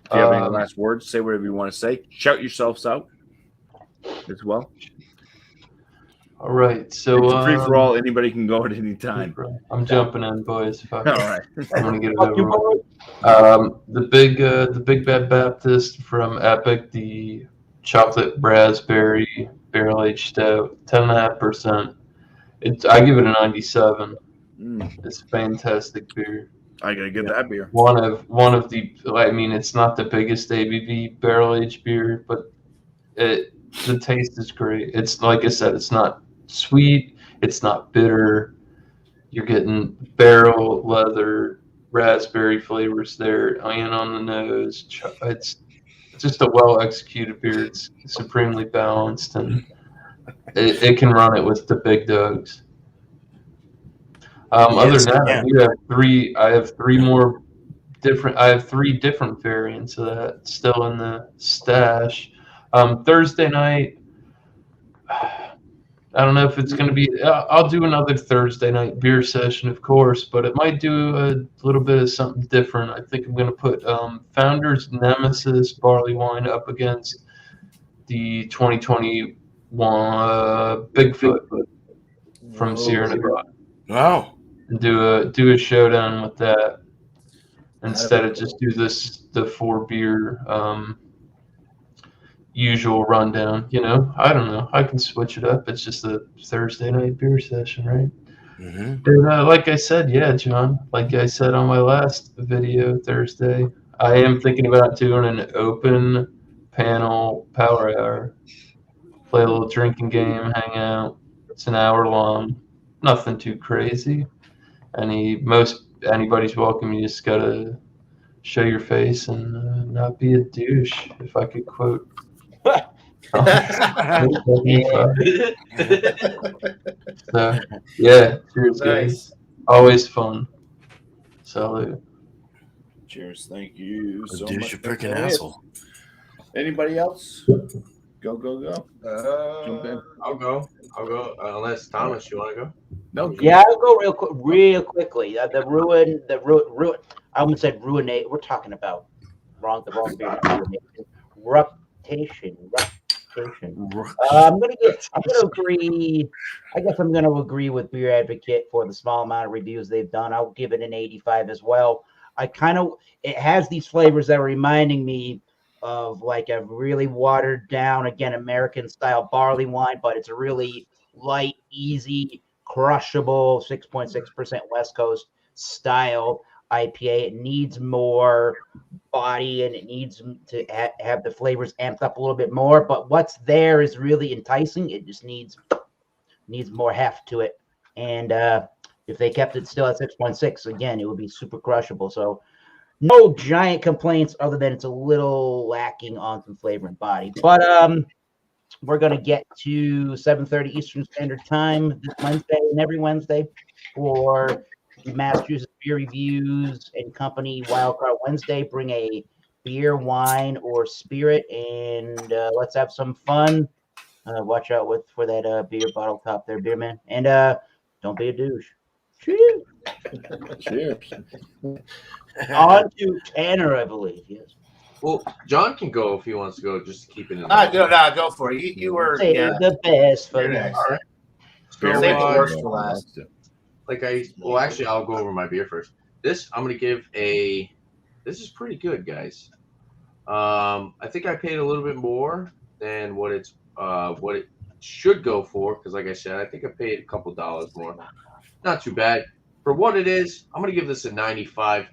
If you have any last words, say whatever you want to say. Shout yourselves out as well. All right, so It's a free for all. Anybody can go at any time. I'm jumping in, boys. All right. I'm gonna get it over with. The Big Bad Baptist from Epic, the chocolate raspberry barrel aged stout, 10.5%. I give it a 97. It's fantastic beer. I gotta get that beer. One of the. I mean, it's not the biggest ABV barrel aged beer, but the taste is great. It's like I said, it's not sweet, it's not bitter. You're getting barrel leather raspberry flavors there, onion on the nose. It's just a well executed beer. It's supremely balanced, and it can run it with the big dogs. Other than that, I have three different variants of that still in the stash. Thursday night, I don't know if it's going to be. I'll do another Thursday night beer session, of course, but it might do a little bit of something different. I think I'm going to put Founder's Nemesis barley wine up against the 2021 Bigfoot from Sierra Nevada. Wow. And do a showdown with that instead of just do the 4 beer usual rundown. I don't know. I can switch it up. It's just a Thursday night beer session, right? Mm-hmm. And like I said, yeah, John. Like I said on my last video Thursday, I am thinking about doing an open panel power hour. Play a little drinking game, hang out. It's an hour long. Nothing too crazy. Anybody's welcome. You just gotta show your face and not be a douche. If I could quote. So yeah, cheers, guys. Always fun. Salute. Cheers. Thank you so much. Douche, you freaking asshole. Anybody else? Go. Jump in. I'll go. Unless Thomas, you want to go? No. Yeah, I'll go real quickly. The ruin. I almost said ruinate. We're talking about the wrong beer. Reputation. I'm gonna agree. I guess I'm gonna agree with Beer Advocate for the small amount of reviews they've done. I'll give it an 85 as well. It has these flavors that are reminding me of like a really watered down, again, American style barley wine, but it's a really light, easy, crushable 6.6% West Coast style IPA. It needs more body and it needs to have the flavors amped up a little bit more, but what's there is really enticing. It just needs more heft to it, and if they kept it still at 6.6, again, it would be super crushable. So no giant complaints other than it's a little lacking on some flavor and body. But we're going to get to 7:30 Eastern Standard Time this Wednesday and every Wednesday for the Massachusetts Beer Reviews and Company Wildcard Wednesday. Bring a beer, wine, or spirit, and let's have some fun. Watch out for that beer bottle top there, beer man. And don't be a douche. Cheers. Cheers. On to Tanner, I believe. Yes. Well, John can go if he wants to go, just to keep it in. Go for it. You were the best for next. All right. Save the worst for last. Actually, I'll go over my beer first. This I'm gonna give this is pretty good, guys. I think I paid a little bit more than what it should go for, because like I said, I think I paid a couple dollars more. Not too bad. For what it is, I'm gonna give this a 95.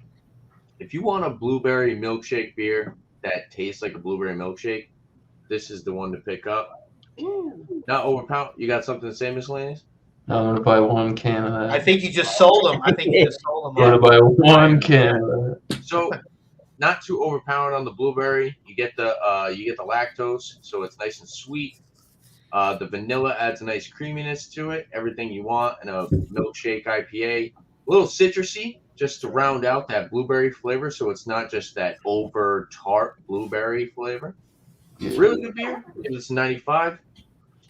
if you want a blueberry milkshake beer that tastes like a blueberry milkshake, this is the one to pick up. Not overpower. You got something to say, miscellaneous? I'm gonna buy 1 can of that. I think you just sold them. I think you just sold them. I'm gonna buy 1 can of that. So, not too overpowered on the blueberry. You get the lactose, so it's nice and sweet. The vanilla adds a nice creaminess to it. Everything you want in a milkshake IPA. A little citrusy, just to round out that blueberry flavor, so it's not just that over tart blueberry flavor. Really good beer. Give us 95.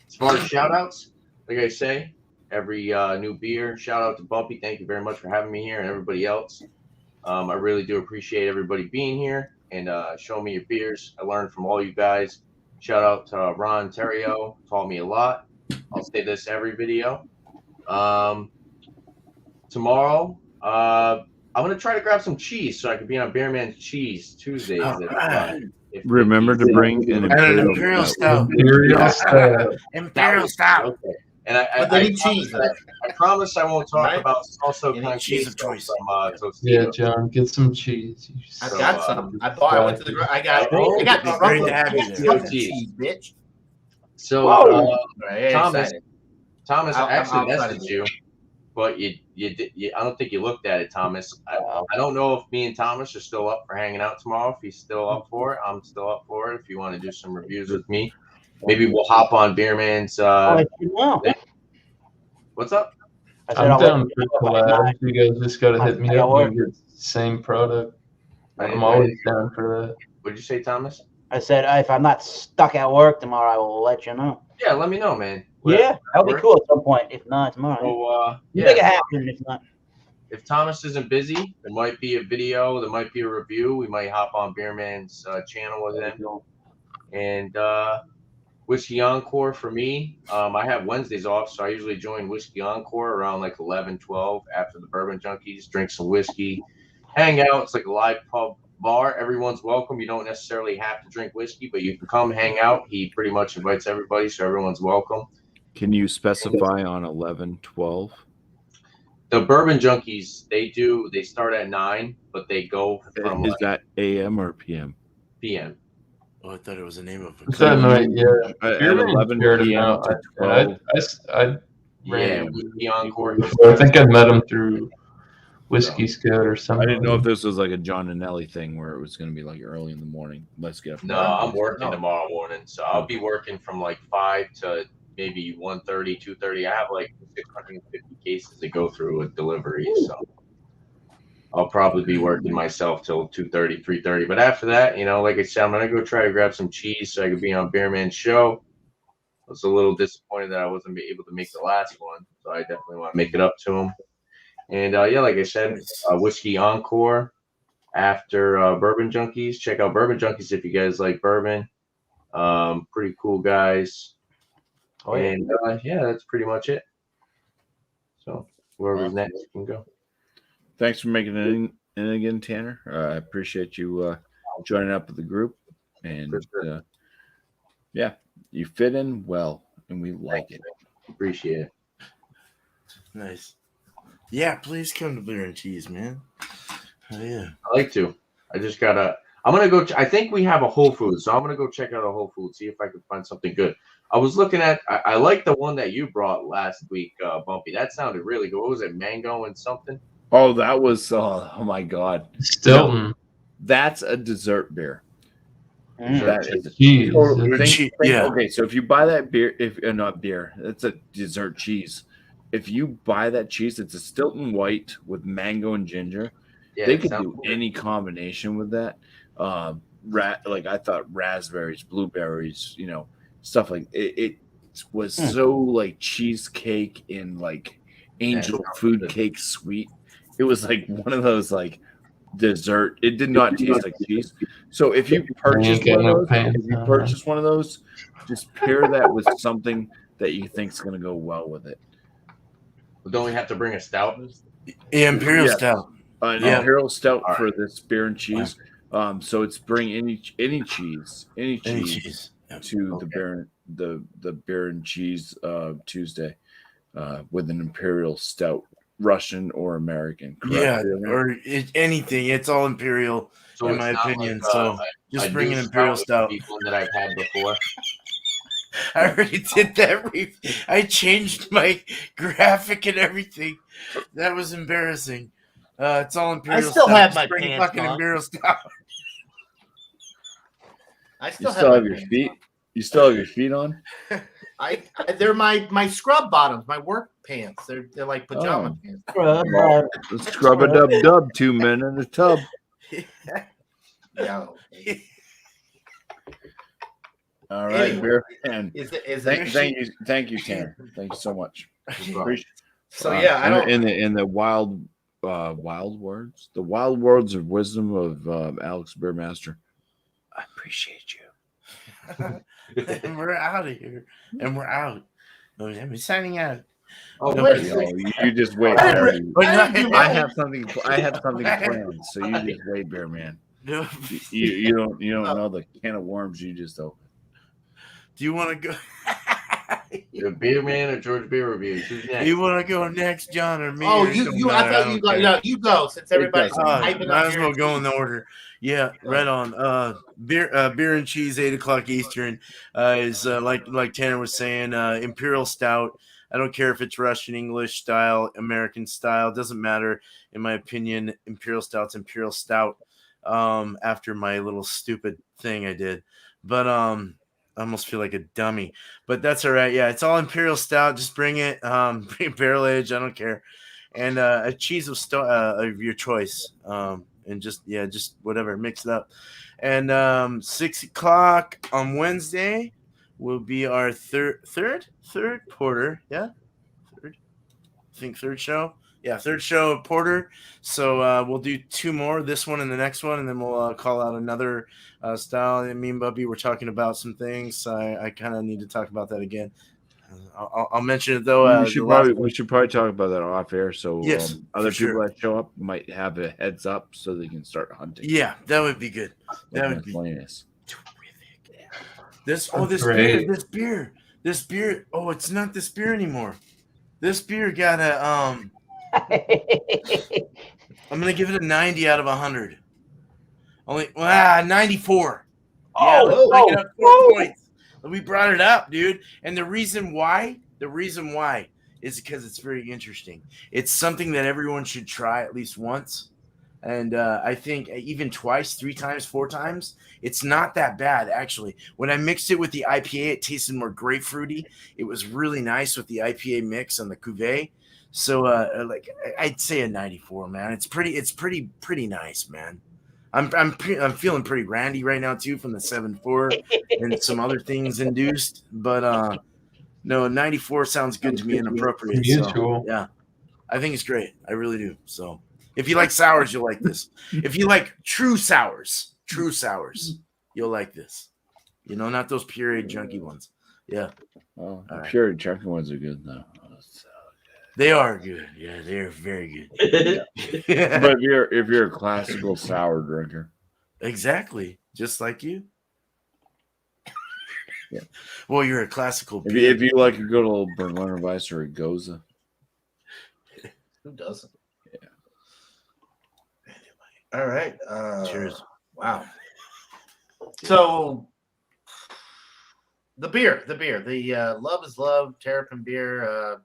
As far as shout outs, like I say, every new beer, shout out to BuMpY. Thank you very much for having me here and everybody else. I really do appreciate everybody being here and showing me your beers. I learned from all you guys. Shout out to Ron Terrio, taught me a lot. I'll say this every video. Tomorrow, I'm gonna try to grab some cheese so I can be on Beerman's Cheese Tuesdays. Remember to bring an Imperial Stout. Imperial Stout. Imperial Stout. Okay. And But they need cheese. I promise I won't talk Right? about salsa Any con cheese of queso choice. from Tostitos. Yeah, John, get some cheese. You I've So, got some. I went to the. I got Great truffle to have you there. truffle cheese, bitch. So Right, Thomas, excited. I actually I'll try to messaged do you, but you I don't think you looked at it, Thomas. I don't know if me and Thomas are still up for hanging out tomorrow. If he's still up for it, I'm still up for it. If you want to do some reviews with me, maybe we'll hop on Beerman's. I'll let you know. What's up? I said, I'm I'll let down you for know if I'm collab. not- You guys just gotta hit me up I'll and get the same product. I I'm always down for that. What'd you say, Thomas? I said, if I'm not stuck at work tomorrow, I will let you know. Yeah, let me know, man. Yeah, that'll be work. cool at some point. If not tomorrow, So you make it yeah, happen. If not, if Thomas isn't busy, there might be a video, there might be a review. We might hop on Beerman's channel with him. And Whiskey Encore for me, I have Wednesdays off, so I usually join Whiskey Encore around like 11, 12 after the Bourbon Junkies, drink some whiskey, hang out. It's like a live pub bar. Everyone's welcome. You don't necessarily have to drink whiskey, but you can come hang out. He pretty much invites everybody, so everyone's welcome. Can you specify on 11, 12? The Bourbon Junkies, they start at 9, but they go from Is that AM or PM? PM. Oh, I thought it was the name of It's that night, yeah. At Beerman 11 shared him PM out. to 12. I Yeah, Whiskey Encore. think I met him through Whiskey Scout or I something. didn't know if this was like a John and Nelly thing where it was going to be like early in the morning. Let's get up. No, I'm working tomorrow morning, so I'll be working from like 5 to maybe 1:30, 2:30. I have like 650 cases to go through with deliveries, so I'll probably be working myself till 2:30, 3:30. But after that, like I said, I'm gonna go try to grab some cheese so I could be on Beerman's show. I was a little disappointed that I wasn't able to make the last one, so I definitely want to make it up to him. And yeah, like I said, Whiskey Encore after Bourbon Junkies. Check out Bourbon Junkies if you guys like bourbon. Pretty cool guys. And yeah, that's pretty much it. So whoever's next can go. Thanks for making it in again, Tanner. I appreciate you joining up with the group. And yeah, you fit in well, and we like it. Appreciate it. Nice. Yeah, please come to Beer and Cheese, man. Oh, yeah. I like to. I just gotta. I'm gonna go. I think we have a Whole Foods, so I'm gonna go check out a Whole Foods, see if I can find something good. I was looking at. I like the one that you brought last week, BuMpY. That sounded really good. What was it? Mango and something. Oh, that was oh my god, Stilton. that's a dessert beer. That is Cheese. Okay, so if you buy that beer, if not beer, it's a dessert cheese. If you buy that cheese, it's a Stilton White with mango and ginger. Yeah, They could do any combination with that. Like I thought, raspberries, blueberries, stuff like it was so like cheesecake and like angel food cake sweet. It was like one of those like dessert. It did not taste like cheese. So if you purchase one of those, just pair that with something that you think is going to go well with it. Don't we have to bring a stout? Yeah, Imperial Stout. Imperial Stout for this beer and cheese. So it's bring any cheese to the beer and cheese Tuesday with an Imperial Stout Russian or American. Correct? Yeah, or anything. It's all imperial, So in it's my not opinion. like, So just a bring new an imperial stout. would be one that I've had before. I already did that. I changed my graphic and everything. That was embarrassing. It's all imperial. still stout. have Just my bring pants fucking on. imperial stout. I You still still have my your pants feet. on. You still have your feet on. They're my scrub bottoms, my work pants. They're like pajama pants. Scrub a dub dub. 2 men in a tub. Yeah. All right, Anyway, beer man. Thank you, Tanner. Thank you so much. So yeah, I don't. In the wild words, the wild words of wisdom of Alex Beermaster. I appreciate you. And we're out of here. And we're out. I'm signing out. Oh, No, wait. You just wait, I Bear. didn't- I didn't do I my- have something planned, so you just wait, Bear Man. No. You don't know the can of worms you just opened. Do you want to go? The Beer Man or George Beer Reviews? Who's next? You want to go next, John, or me? Oh, It don't you. I matter. thought you don't go. care. No, you go since everybody's doesn't hyping Might up. as well go in the order. Yeah, right on. Beer and cheese, 8:00 Eastern. Is like Tanner was saying, imperial stout. I don't care if it's Russian, English style, American style. Doesn't matter. In my opinion, imperial stout's imperial stout. After my little stupid thing I did, but I almost feel like a dummy. But that's all right. Yeah, it's all imperial stout. Just bring it. Bring barrel age. I don't care. And a cheese of your choice. And just whatever, mix it up. And 6:00 on Wednesday will be our third porter. Yeah, third. I think third show. Yeah, third show of porter. So we'll do 2 more, this one and the next one, and then we'll call out another style. And me and Bubby were talking about some things. I kind of need to talk about that again. I'll mention it though. we should probably talk about that off air, so Yes, other for people sure. that show up might have a heads up, so they can start hunting. Yeah, that would be good. That would be miscellaneous. terrific. This beer. Oh, it's not this beer anymore. This beer got a I'm gonna give it a 90 out of 100. 94. Yeah, let's make it up 4 points. We brought it up, dude. And the reason why is because it's very interesting. It's something that everyone should try at least once. And I think even twice, 3 times, 4 times, it's not that bad, actually. When I mixed it with the IPA, it tasted more grapefruity. It was really nice with the IPA mix and the cuvee. So, I'd say a 94, man. It's pretty nice, man. I'm feeling pretty randy right now too from the 7.4 and some other things induced, but no, 94 sounds good to me and appropriate. Mutual. So, yeah, I think it's great. I really do. So if you like sours, you'll like this. If you like true sours, you'll like this. You know, not those pureed junky ones. Yeah. Oh, the All right. pure chunky ones are good though. They are good. Yeah, they're very good. But if you're a classical sour drinker, Exactly, just like you. Yeah. Well, you're a classical. if you like a good old Berliner Weiss or a Goza, Who doesn't? Yeah. All right. Cheers. Wow. So the beer, the Love is Love Terrapin beer.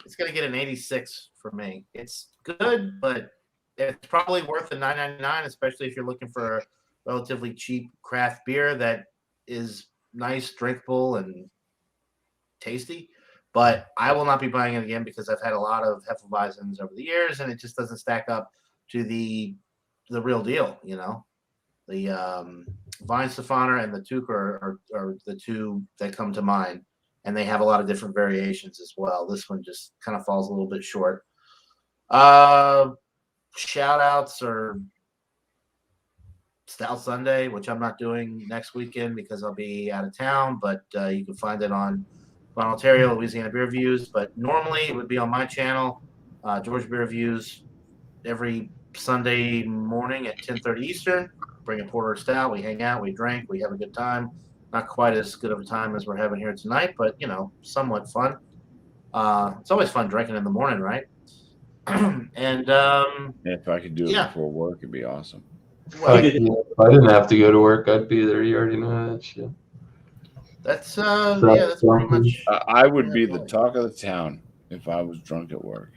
It's gonna get an 86 for me. It's good, but it's probably worth the $9.99, especially if you're looking for a relatively cheap craft beer that is nice, drinkable, and tasty. But I will not be buying it again because I've had a lot of Hefeweizen's over the years, and it just doesn't stack up to the real deal. You know, the Weihenstephaner and the Tucher are the 2 that come to mind. And they have a lot of different variations as well. This one just kind of falls a little bit short. Shout outs are Stout Sunday, which I'm not doing next weekend because I'll be out of town, but you can find it on Ontario, Louisiana Beer Reviews. But normally it would be on my channel, George Beer Reviews, every Sunday morning at 10:30 Eastern. Bring a porter or stout. We hang out, we drink, we have a good time. Not quite as good of a time as we're having here tonight, but, you know, somewhat fun. It's always fun drinking in the morning, right? And If I could do it Yeah. before work, it'd be awesome. well, Fuck yeah. If I didn't have to go to work, I'd be there. You already know that shit. that's That's that's pretty something. much. I would be the talk of the town if I was drunk at work.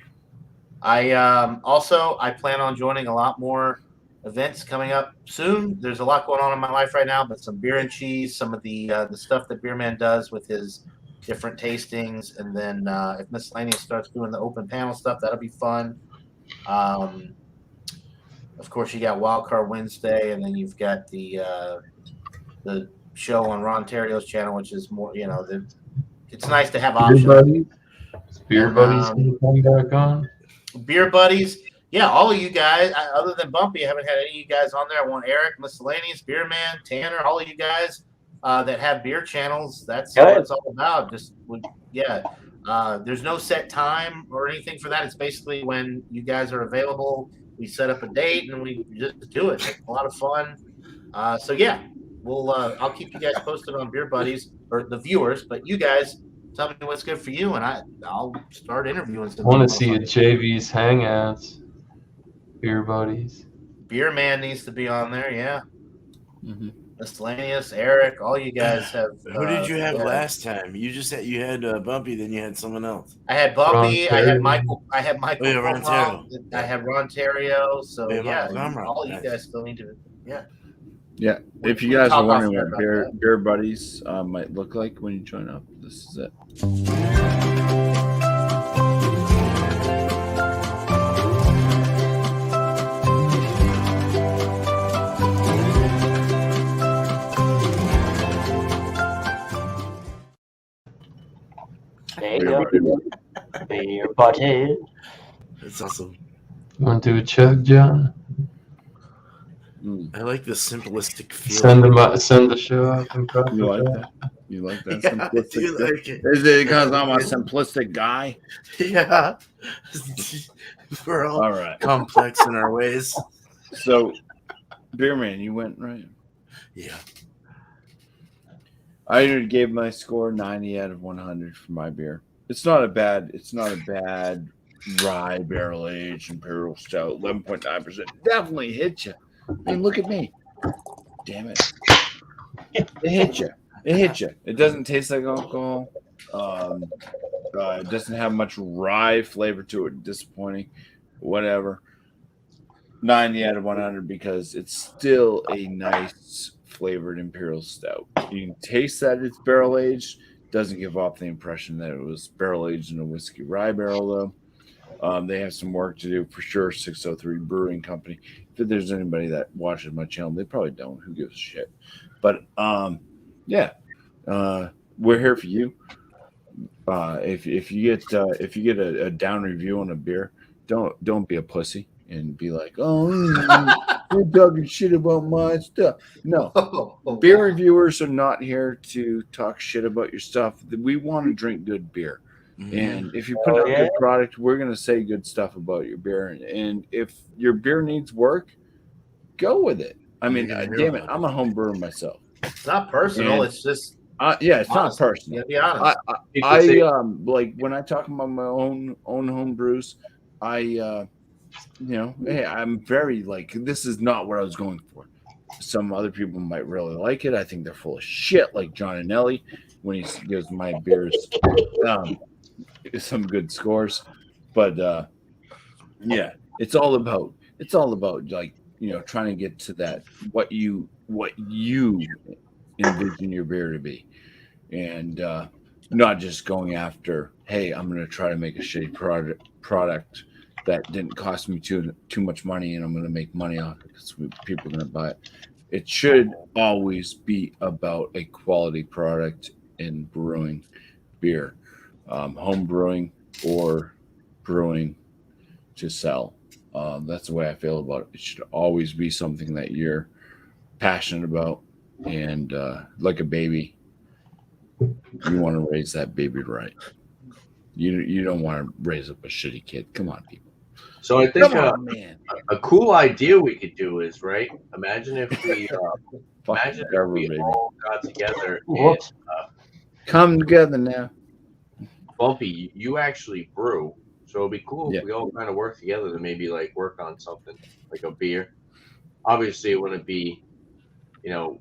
I I plan on joining a lot more events coming up soon. There's a lot going on in my life right now, but some beer and cheese, some of the stuff that Beer Man does with his different tastings, and then if Miscellaneous starts doing the open panel stuff, that'll be fun. Of course, you got Wildcard Wednesday, and then you've got the show on Ron Terrio's channel, which is more, it's nice to have Beer options. buddies. Is Beer And, buddies gonna come back on? Beer buddies, yeah, all of you guys, other than BuMpY, I haven't had any of you guys on there. I want Eric, Miscellaneous, Beer Man, Tanner, all of you guys that have beer channels. That's what it's all about. There's no set time or anything for that. It's basically when you guys are available. We set up a date and we just do it. It's a lot of fun. So yeah, I'll keep you guys posted on Beer Buddies, or the viewers, but you guys tell me what's good for you, and I'll start interviewing some. I want to see a JV's Hangouts. Beer buddies. Beer Man needs to be on there, yeah. Mm-hmm. Miscellaneous, Eric, all you guys have. Who did you have last time? You had BuMpY, then you had someone else. I had BuMpY. I had Michael. I had Michael. Oh, yeah, Ron Terrio. I had Ron Terrio. So Yeah, all you guys still need to. Yeah. Yeah. If you guys are wondering what beer buddies might look like when you join up, this is it. There you go. Beer buddy. That's awesome. Want to do a chug, John? I like the simplistic feeling. Send the show out. You like that? You like that? Yeah, simplistic? I do like it. Is it because I'm a simplistic guy? Yeah. We're all right. Complex in our ways. So, Beer Man, you went right. Yeah. I gave my score 90 out of 100 for my beer. It's not a bad rye barrel aged imperial stout, 11.9%. Definitely hit you. I mean, look at me. Damn it. It hit you. It hit you. It doesn't taste like alcohol. It doesn't have much rye flavor to it. Disappointing. Whatever. 90 out of 100 because it's still a nice flavored imperial stout. You can taste that it's barrel aged. Doesn't give off the impression that it was barrel aged in a whiskey rye barrel though. They have some work to do for sure. 603 Brewing Company. If there's anybody that watches my channel, they probably don't. Who gives a shit? But yeah, we're here for you. If you get a down review on a beer, don't be a pussy and be like, oh, you're talking shit about my stuff. No, beer reviewers are not here to talk shit about your stuff. We want to drink good beer. And if you put out good product, we're going to say good stuff about your beer. And if your beer needs work, go with it. I mean, damn it, I'm a home brewer myself. It's not personal. It's just it's not personal. To be honest, I like when I talk about my own home brews, hey, I'm very like, this is not what I was going for. Some other people might really like it. I think they're full of shit, like John and Ellie when he gives my beers some good scores. But yeah, it's all about like, trying to get to that what you envision your beer to be, and not just going after, hey, I'm going to try to make a shitty product that didn't cost me too much money and I'm going to make money off it because people are going to buy it. It should always be about a quality product in brewing beer, home brewing or brewing to sell. That's the way I feel about it. It should always be something that you're passionate about, and like a baby, you want to raise that baby right. You don't want to raise up a shitty kid. Come on, people. So I think man. a cool idea we could do is, right? Imagine if we all got together and come together now. BuMpY, you actually brew So it'd be cool Yeah. if we all kind of work together to maybe like work on something like a beer. Obviously, it wouldn't be, you know,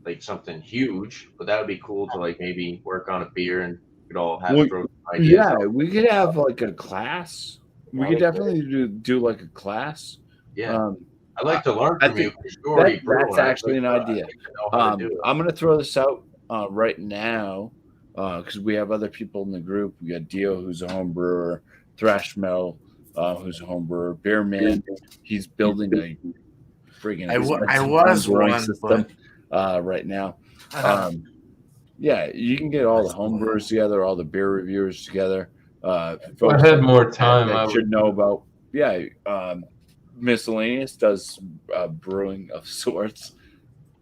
like something huge, but that would be cool to like maybe work on a beer and we could all have Well, throw some ideas yeah, out. we could have like a class. We Yeah, could we could. definitely do like a class. Yeah, Um, I'd like to learn I from you think because you already brew, that's and I'd actually an like to, I'd idea. like to know how to do it. I'm gonna throw this out right now because we have other people in the group. We got Dio, who's a home brewer, Thrash Metal, who's a home brewer, Beer Man. He's building a friggin' I was growing one, system right now. but Yeah, you can get all the home brewers together, all the beer reviewers together. If I had more time, that I should would. know about. Yeah, Miscellaneous does brewing of sorts.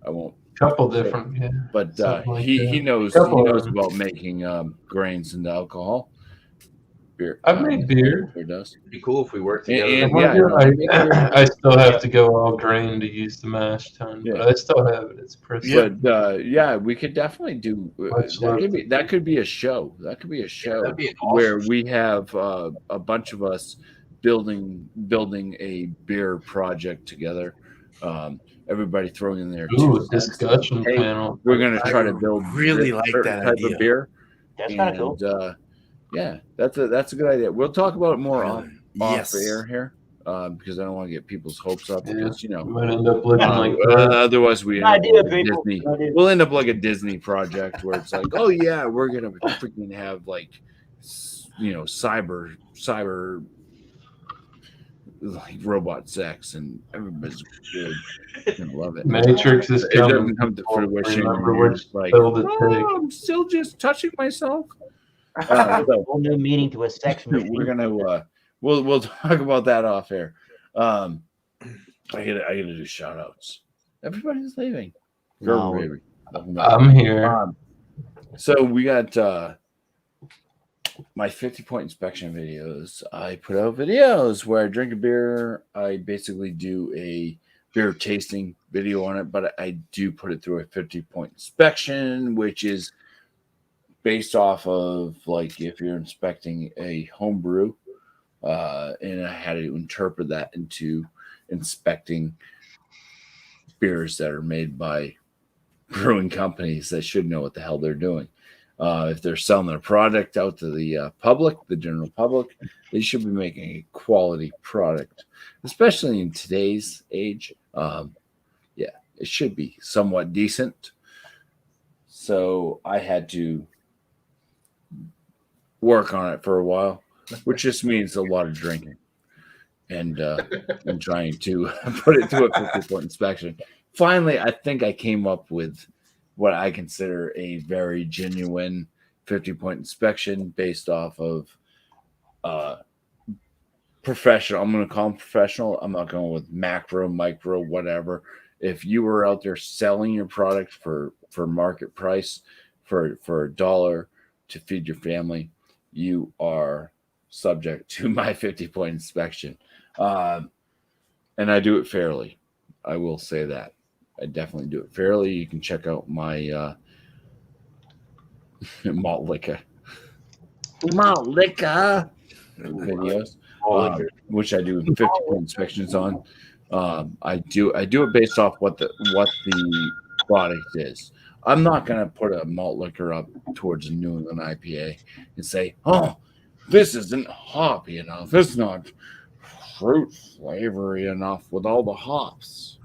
I won't, Couple different, yeah. but Something like he that. knows Couple of them. about making grains into alcohol. Beer. I've made beer. Beer does. It'd be cool if we worked And- together. and- I yeah, wanna do- no, I still have to go all grain to use the mash tun, but Yeah. I still have it. It's pretty. But yeah, we could definitely do Much that. Could be a show. That could be a show that'd be an awesome where show. we have a bunch of us building a beer project together. Everybody throwing in their Ooh, 2 cents. discussion Hey, panel. we're gonna try I to build really this like certain that type idea. of beer. That's kind of cool. Yeah, that's a good idea. We'll talk about it more off Yes. air here because I don't want to get people's hopes up. Yeah. Because We might end up looking like otherwise we Good end up idea, like a people. Disney. Good idea. We'll end up like a Disney project where it's like, oh yeah, we're gonna freaking have like, cyber like robot sex, and everybody's gonna love it. Matrix is It coming. doesn't come to fruition. Remember and you're which just like, pill to take. I'm still just touching myself. A whole new meaning to a sex We're machine. gonna we'll talk about that off air. I gotta do shout outs. Everybody's leaving. No. Baby. I'm here. So we got my 50-point inspection videos. I put out videos where I drink a beer. I basically do a beer tasting video on it, but I do put it through a 50-point inspection, which is based off of like if you're inspecting a home brew, and I had to interpret that into inspecting beers that are made by brewing companies that should know what the hell they're doing. If they're selling their product out to the public, the general public, they should be making a quality product, especially in today's age. Yeah, it should be somewhat decent. So I had to work on it for a while, which just means a lot of drinking and trying to put it through a 50-point inspection. Finally, I think I came up with what I consider a very genuine 50-point inspection based off of professional. I'm going to call them professional. I'm not going with macro, micro, whatever. If you were out there selling your product for market price, for $1 to feed your family, you are subject to my 50-point inspection. And I do it fairly. I will say that. I definitely do it fairly. You can check out my malt liquor videos, which I do 50-point inspections on. I do it based off what the product is. I'm not gonna put a malt liquor up towards a New England IPA and say, "Oh, this isn't hoppy enough. It's not fruit flavory enough with all the hops.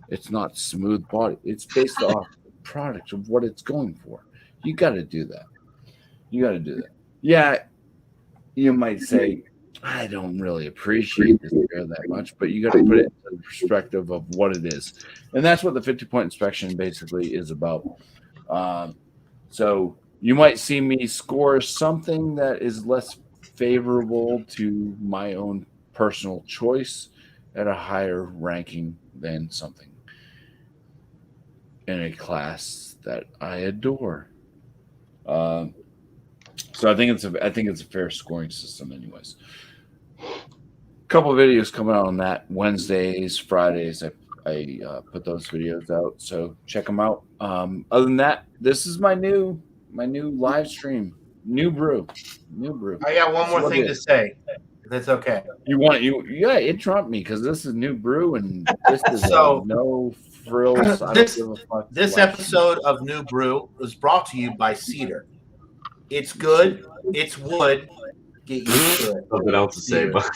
It's not smooth body." It's based off the product of what it's going for. You got to do that. Yeah, you might say, I don't really appreciate this beer that much, but you got to put it in the perspective of what it is. And that's what the 50-point inspection basically is about. So you might see me score something that is less favorable to my own personal choice at a higher ranking than something in a class that I adore. So I think it's a fair scoring system, anyways. Couple of videos coming out on that Wednesdays, Fridays. I put those videos out, so check them out. Other than that, this is my new live stream New brew. I got one That's more what thing it to is. say. If that's okay. Yeah, it trumped me because this is new brew and this is So- no frills. I don't This- give a fuck. This life. episode of New Brew was brought to you by Cedar. It's good. It's wood. Get used to it. Something else to say, but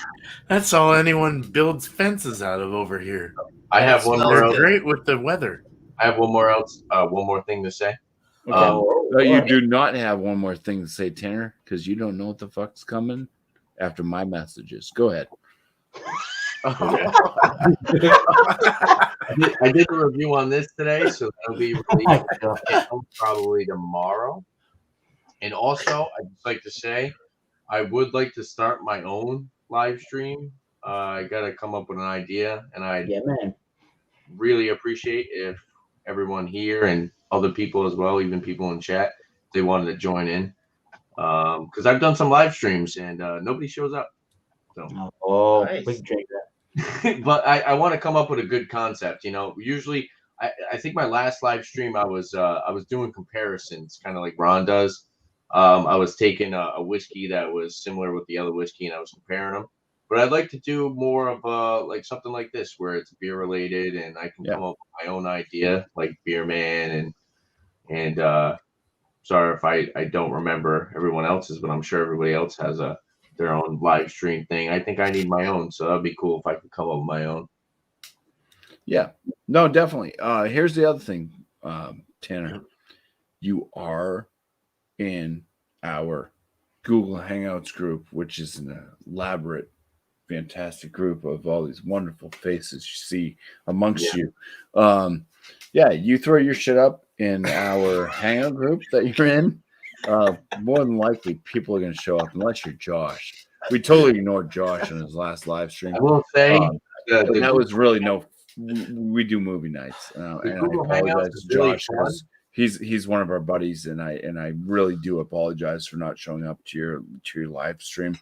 That's all anyone builds fences out of over here. I have one smells more. They're Else, great with the weather. I have one more thing to say. Okay. Oh, No, you what? do not have one more thing to say, Tanner, because you don't know what the fuck's coming after my messages. Go ahead. Okay. I did a review on this today, so that'll be released probably tomorrow. And also, I'd just like to say, I would like to start my own live stream. I got to come up with an idea, and I Yeah, man. really appreciate if everyone here and other people as well, even people in chat, they wanted to join in. Because I've done some live streams and nobody shows up. So, Oh, Nice. we can drink that. but I want to come up with a good concept. You know, usually I think my last live stream I was doing comparisons, kind of like Ron does. I was taking a whiskey that was similar with the other whiskey, and I was comparing them. But I'd like to do more of like something like this, where it's beer related, and I can come up with my own idea, like Beer Man, and sorry if I don't remember everyone else's, but I'm sure everybody else has their own live stream thing. I think I need my own, so that'd be cool if I could come up with my own. Yeah. No, definitely. Here's the other thing, Tanner. You are in our Google Hangouts group, which is an elaborate, fantastic group of all these wonderful faces you see amongst you. Yeah, you throw your shit up in our Hangout group that you're in. More than likely, people are going to show up unless you're Josh. We totally ignored Josh on his last live stream. I will say That was really no. We do movie nights, and I Google Hangouts apologize is to really Josh fun. because he's one of our buddies, and I really do apologize for not showing up to your live stream.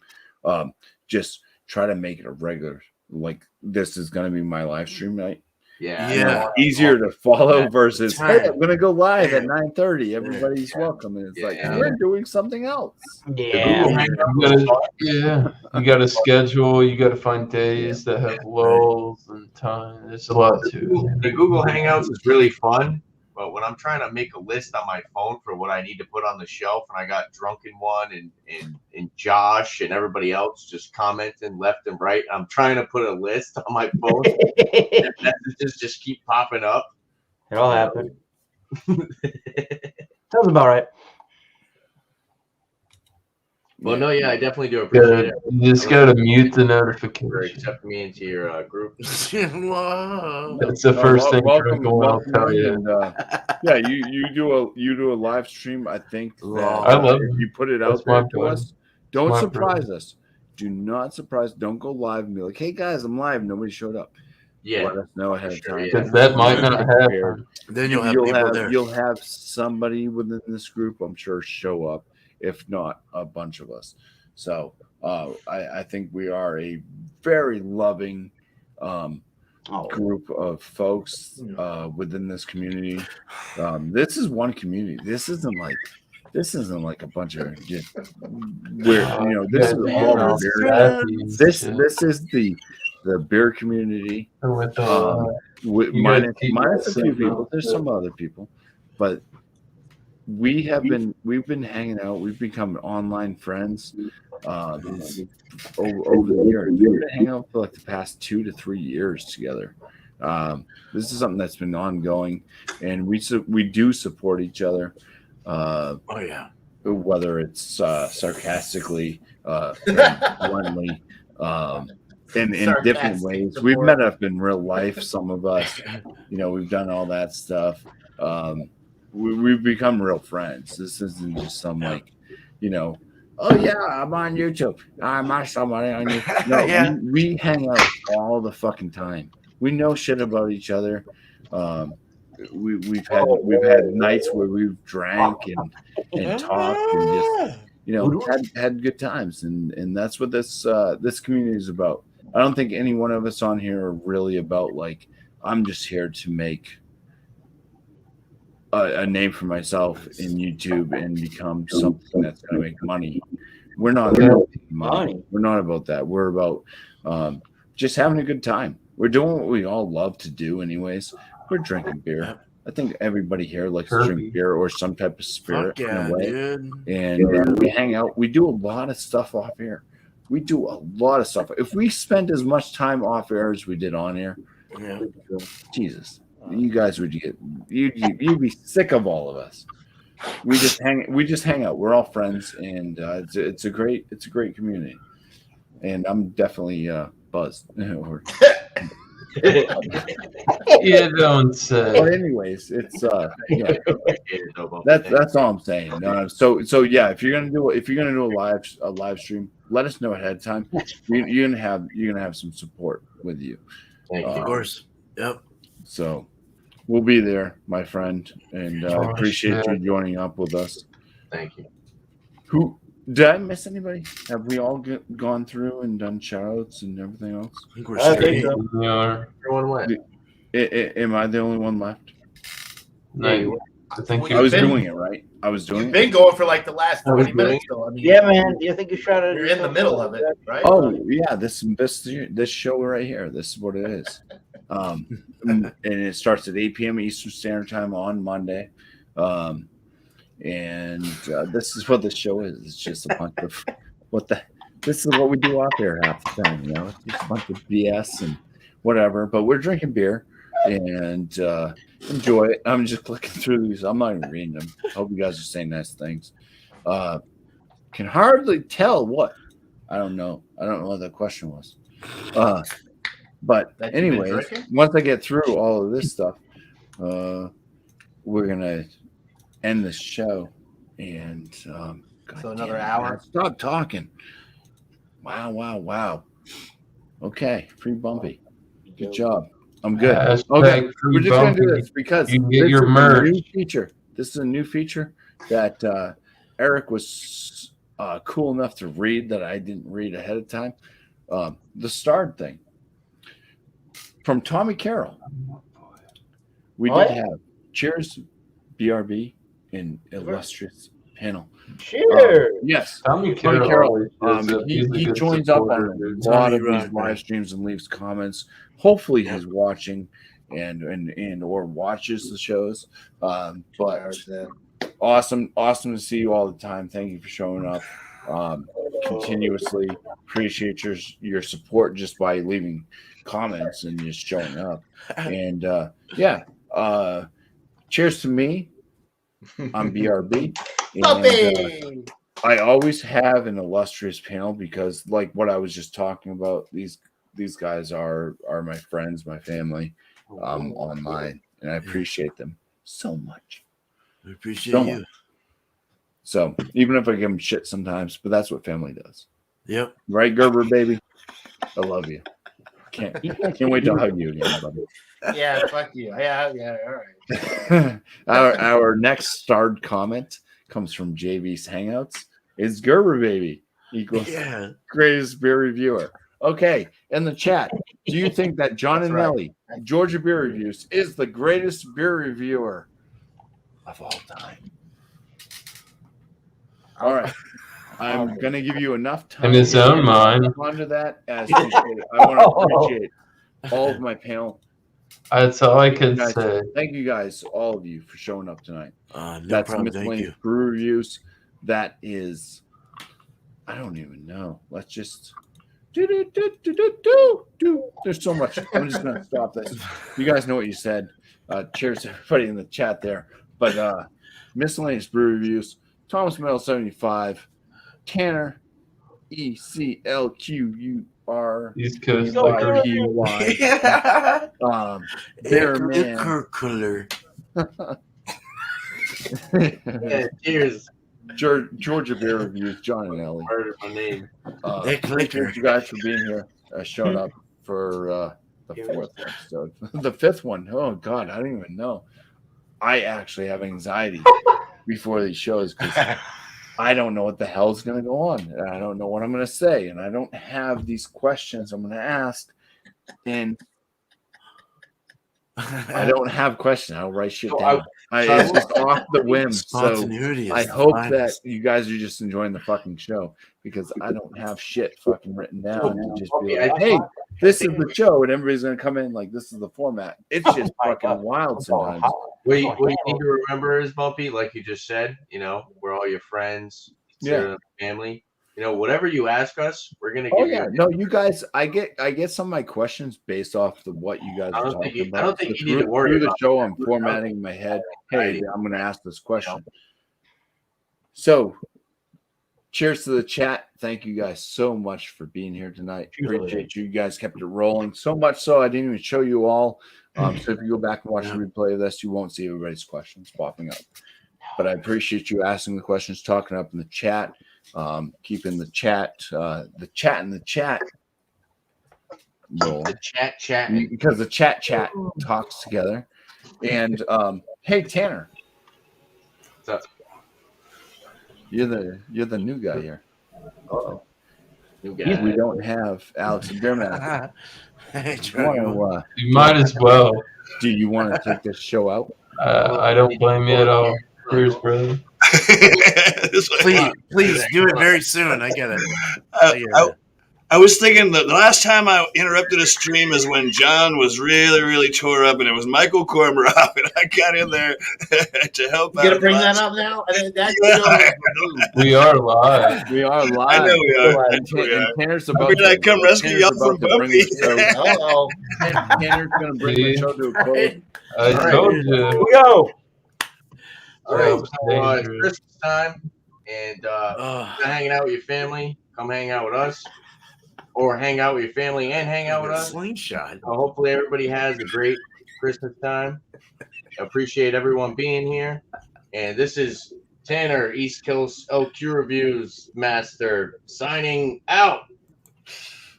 Just try to make it a regular. Like this is going to be my live stream night. Yeah. Easier to follow versus time. hey, I'm gonna go live at 9:30. Everybody's welcome, and it's like Yeah. we're doing something else. Yeah. You gotta schedule. You gotta find days that have lulls and time. There's a lot to it. The Google Hangouts is really fun, but when I'm trying to make a list on my phone for what I need to put on the shelf, and I got Drunken One and Josh and everybody else just commenting left and right, I'm trying to put a list on my phone. And messages just keep popping up. It all happened. Sounds about right. Well, no, yeah, I definitely do appreciate it You just gotta mute the for notification. accepting me into your group. Whoa. That's the first thing welcome, Drunken One will welcome tell in, you. and, yeah, you do a live stream. I think that I love if it. you put it That's out there my to plan. us. Don't my surprise us. Do not surprise. Don't go live and be like, "Hey guys, I'm live." Nobody showed up. Yeah, Let us know ahead of sure, time. yeah. Because that might not happen. Then you'll have people there. You'll have somebody within this group, I'm sure, show up. If not, a bunch of us. So I think we are a very loving group of folks within this community. This is one community. This isn't like a bunch of just weird. This is all beer. This is the beer community. Minus a few people. There's some other people, but we've been hanging out. We've become online friends over the years. We've been hanging out for like the past 2 to 3 years together. This is something that's been ongoing, and we do support each other. Oh yeah. Whether it's sarcastically, bluntly, in different ways. Support. We've met up in real life. Some of us, we've done all that stuff. We've become real friends. This isn't just some oh yeah, I'm on YouTube. I'm on somebody on YouTube. No, Yeah. we hang out all the fucking time. We know shit about each other. We've had nights where we've drank and talked and just had good times, and that's what this community is about. I don't think any one of us on here are really about like I'm just here to make a name for myself in YouTube and become something that's going to make money. We're not about money. We're not about that. We're about just having a good time. We're doing what we all love to do, anyways. We're drinking beer. I think everybody here likes to drink beer or some type of spirit in a way. Dude. And we hang out. We do a lot of stuff off air. We do a lot of stuff. If we spent as much time off air as we did on air, Jesus, you guys would get you'd be sick of all of us. We just hang out. We're all friends, and it's a great community. And I'm definitely buzzed. You don't say. But anyways, it's that's all I'm saying. So yeah, if you're gonna do a live stream, let us know ahead of time. You're gonna have some support with you. Thank you. Of course. Yep. So we'll be there, my friend, and appreciate you joining up with us. Thank you. Who did I miss anybody? Have we all gone through and done shout-outs and everything else? I think we're I think straight. so. Everyone went. Am I the only one left? No, I think I was doing it right. I was doing You've it. been going for like the last 20 minutes. So, I mean, Yeah, man. Do you think you shot it? you're in the middle of it, right? Oh yeah, this show right here. This is what it is. And it starts at 8 p.m. Eastern Standard Time on Monday. And this is what this show is. It's just a bunch of this is what we do out there half the time, you know. It's just a bunch of BS and whatever. But we're drinking beer and enjoy it. I'm just clicking through these. I'm not even reading them. I hope you guys are saying nice things. Can hardly tell what. I don't know. I don't know what the question was. But anyways, once I get through all of this stuff, we're gonna end the show. And So another hour. Stop talking. Wow. Okay, free bumpy. Good job. I'm good. Okay, we're just gonna do this because you can get your merch. New feature. This is a new feature that Eric was cool enough to read that I didn't read ahead of time. The starred thing from Tommy Carroll. We did have cheers, BRB, and illustrious panel. Cheers. Yes, Tommy Carroll. Carroll. He joins up on a lot of these live streams and leaves comments. Hopefully, he's watching and or watches the shows. But awesome to see you all the time. Thank you for showing up continuously. Appreciate your support just by leaving comments and just showing up. And cheers to me. I'm BRB. And, I always have an illustrious panel because, like what I was just talking about, these guys are my friends, my family, online, and I appreciate them so much. We appreciate you. So even if I give them shit sometimes, but that's what family does. Yep. Right, Gerber baby. I love you. Can't wait to hug you again, buddy. Yeah, fuck you. Yeah, all right. Our next starred comment comes from JV's Hangouts. It's Gerber baby equals greatest beer reviewer. Okay, in the chat, do you think that John and Nelly, Georgia Beer Reviews, is the greatest beer reviewer of all time? All right. I'm going to give you enough time in his own mind. Onto that as I want to appreciate all of my panel. That's all I can say. Thank you guys, all of you, for showing up tonight. That's Miscellaneous Brew Reviews. That is, I don't even know. Let's just do. There's so much. I'm just going to stop this. You guys know what you said. Cheers to everybody in the chat there. But Miscellaneous Brew Reviews, Thomas Metal 75, Tanner, ECLQUR, East Coast Bearman, Cheers. Georgia Beer Reviews, John and Ellie. My name. Thank you guys for being here, showing up for the fourth episode. The fifth one. Oh God, I don't even know. I actually have anxiety before these shows because I don't know what the hell's going to go on. And I don't know what I'm going to say. And I don't have these questions I'm going to ask. And I don't have questions. I'll write shit down. It's just off the whim. So Spontaneity. I is the hope that finest. you guys are just enjoying the fucking show because I don't have shit fucking written down to just be like, hey, this is the show, and everybody's gonna come in like this is the format. It's just fucking wild sometimes. What you need to remember is, BuMpY, like you just said, we're all your friends, family. Whatever you ask us, we're gonna give you. No, you guys, I get some of my questions based off of what you guys are talking about. I don't think So you need to worry through the about show. that. I'm formatting in my head. Hey, I'm going to ask this question. So, cheers to the chat. Thank you guys so much for being here tonight. Appreciate you. You guys kept it rolling so much so I didn't even show you all. So if you go back and watch the replay of this, you won't see everybody's questions popping up. But I appreciate you asking the questions, talking up in the chat. Keeping the chat rolling. The chat because the chat talks together. And hey, Tanner, what's up? You're the new guy here. Uh-oh. New guy. We don't have Alex and Bearman. You might as well. Do you want to take this show out? I don't blame you at all. Cheers, brother. Please do it very soon. I get it. I was thinking that the last time I interrupted a stream is when John was really, really tore up, and it was Michael Kormorov, and I got in there to help out. You gonna bring that up now? We are live. We are live. I know we are. And Tanner's about I come rescue y'all from BuMpY. Tanner's going to bring the show to a close. I told you. Here we go. All right, so, it's Christmas time, and you're hanging out with your family. Come hang out with us, or hang out with your family and hang out with us. Slingshot. Hopefully, everybody has a great Christmas time. Appreciate everyone being here. And this is Tanner, East Coast LQ Reviews Master, signing out.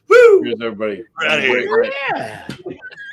Woo! Here's everybody. We're out of here. Yeah.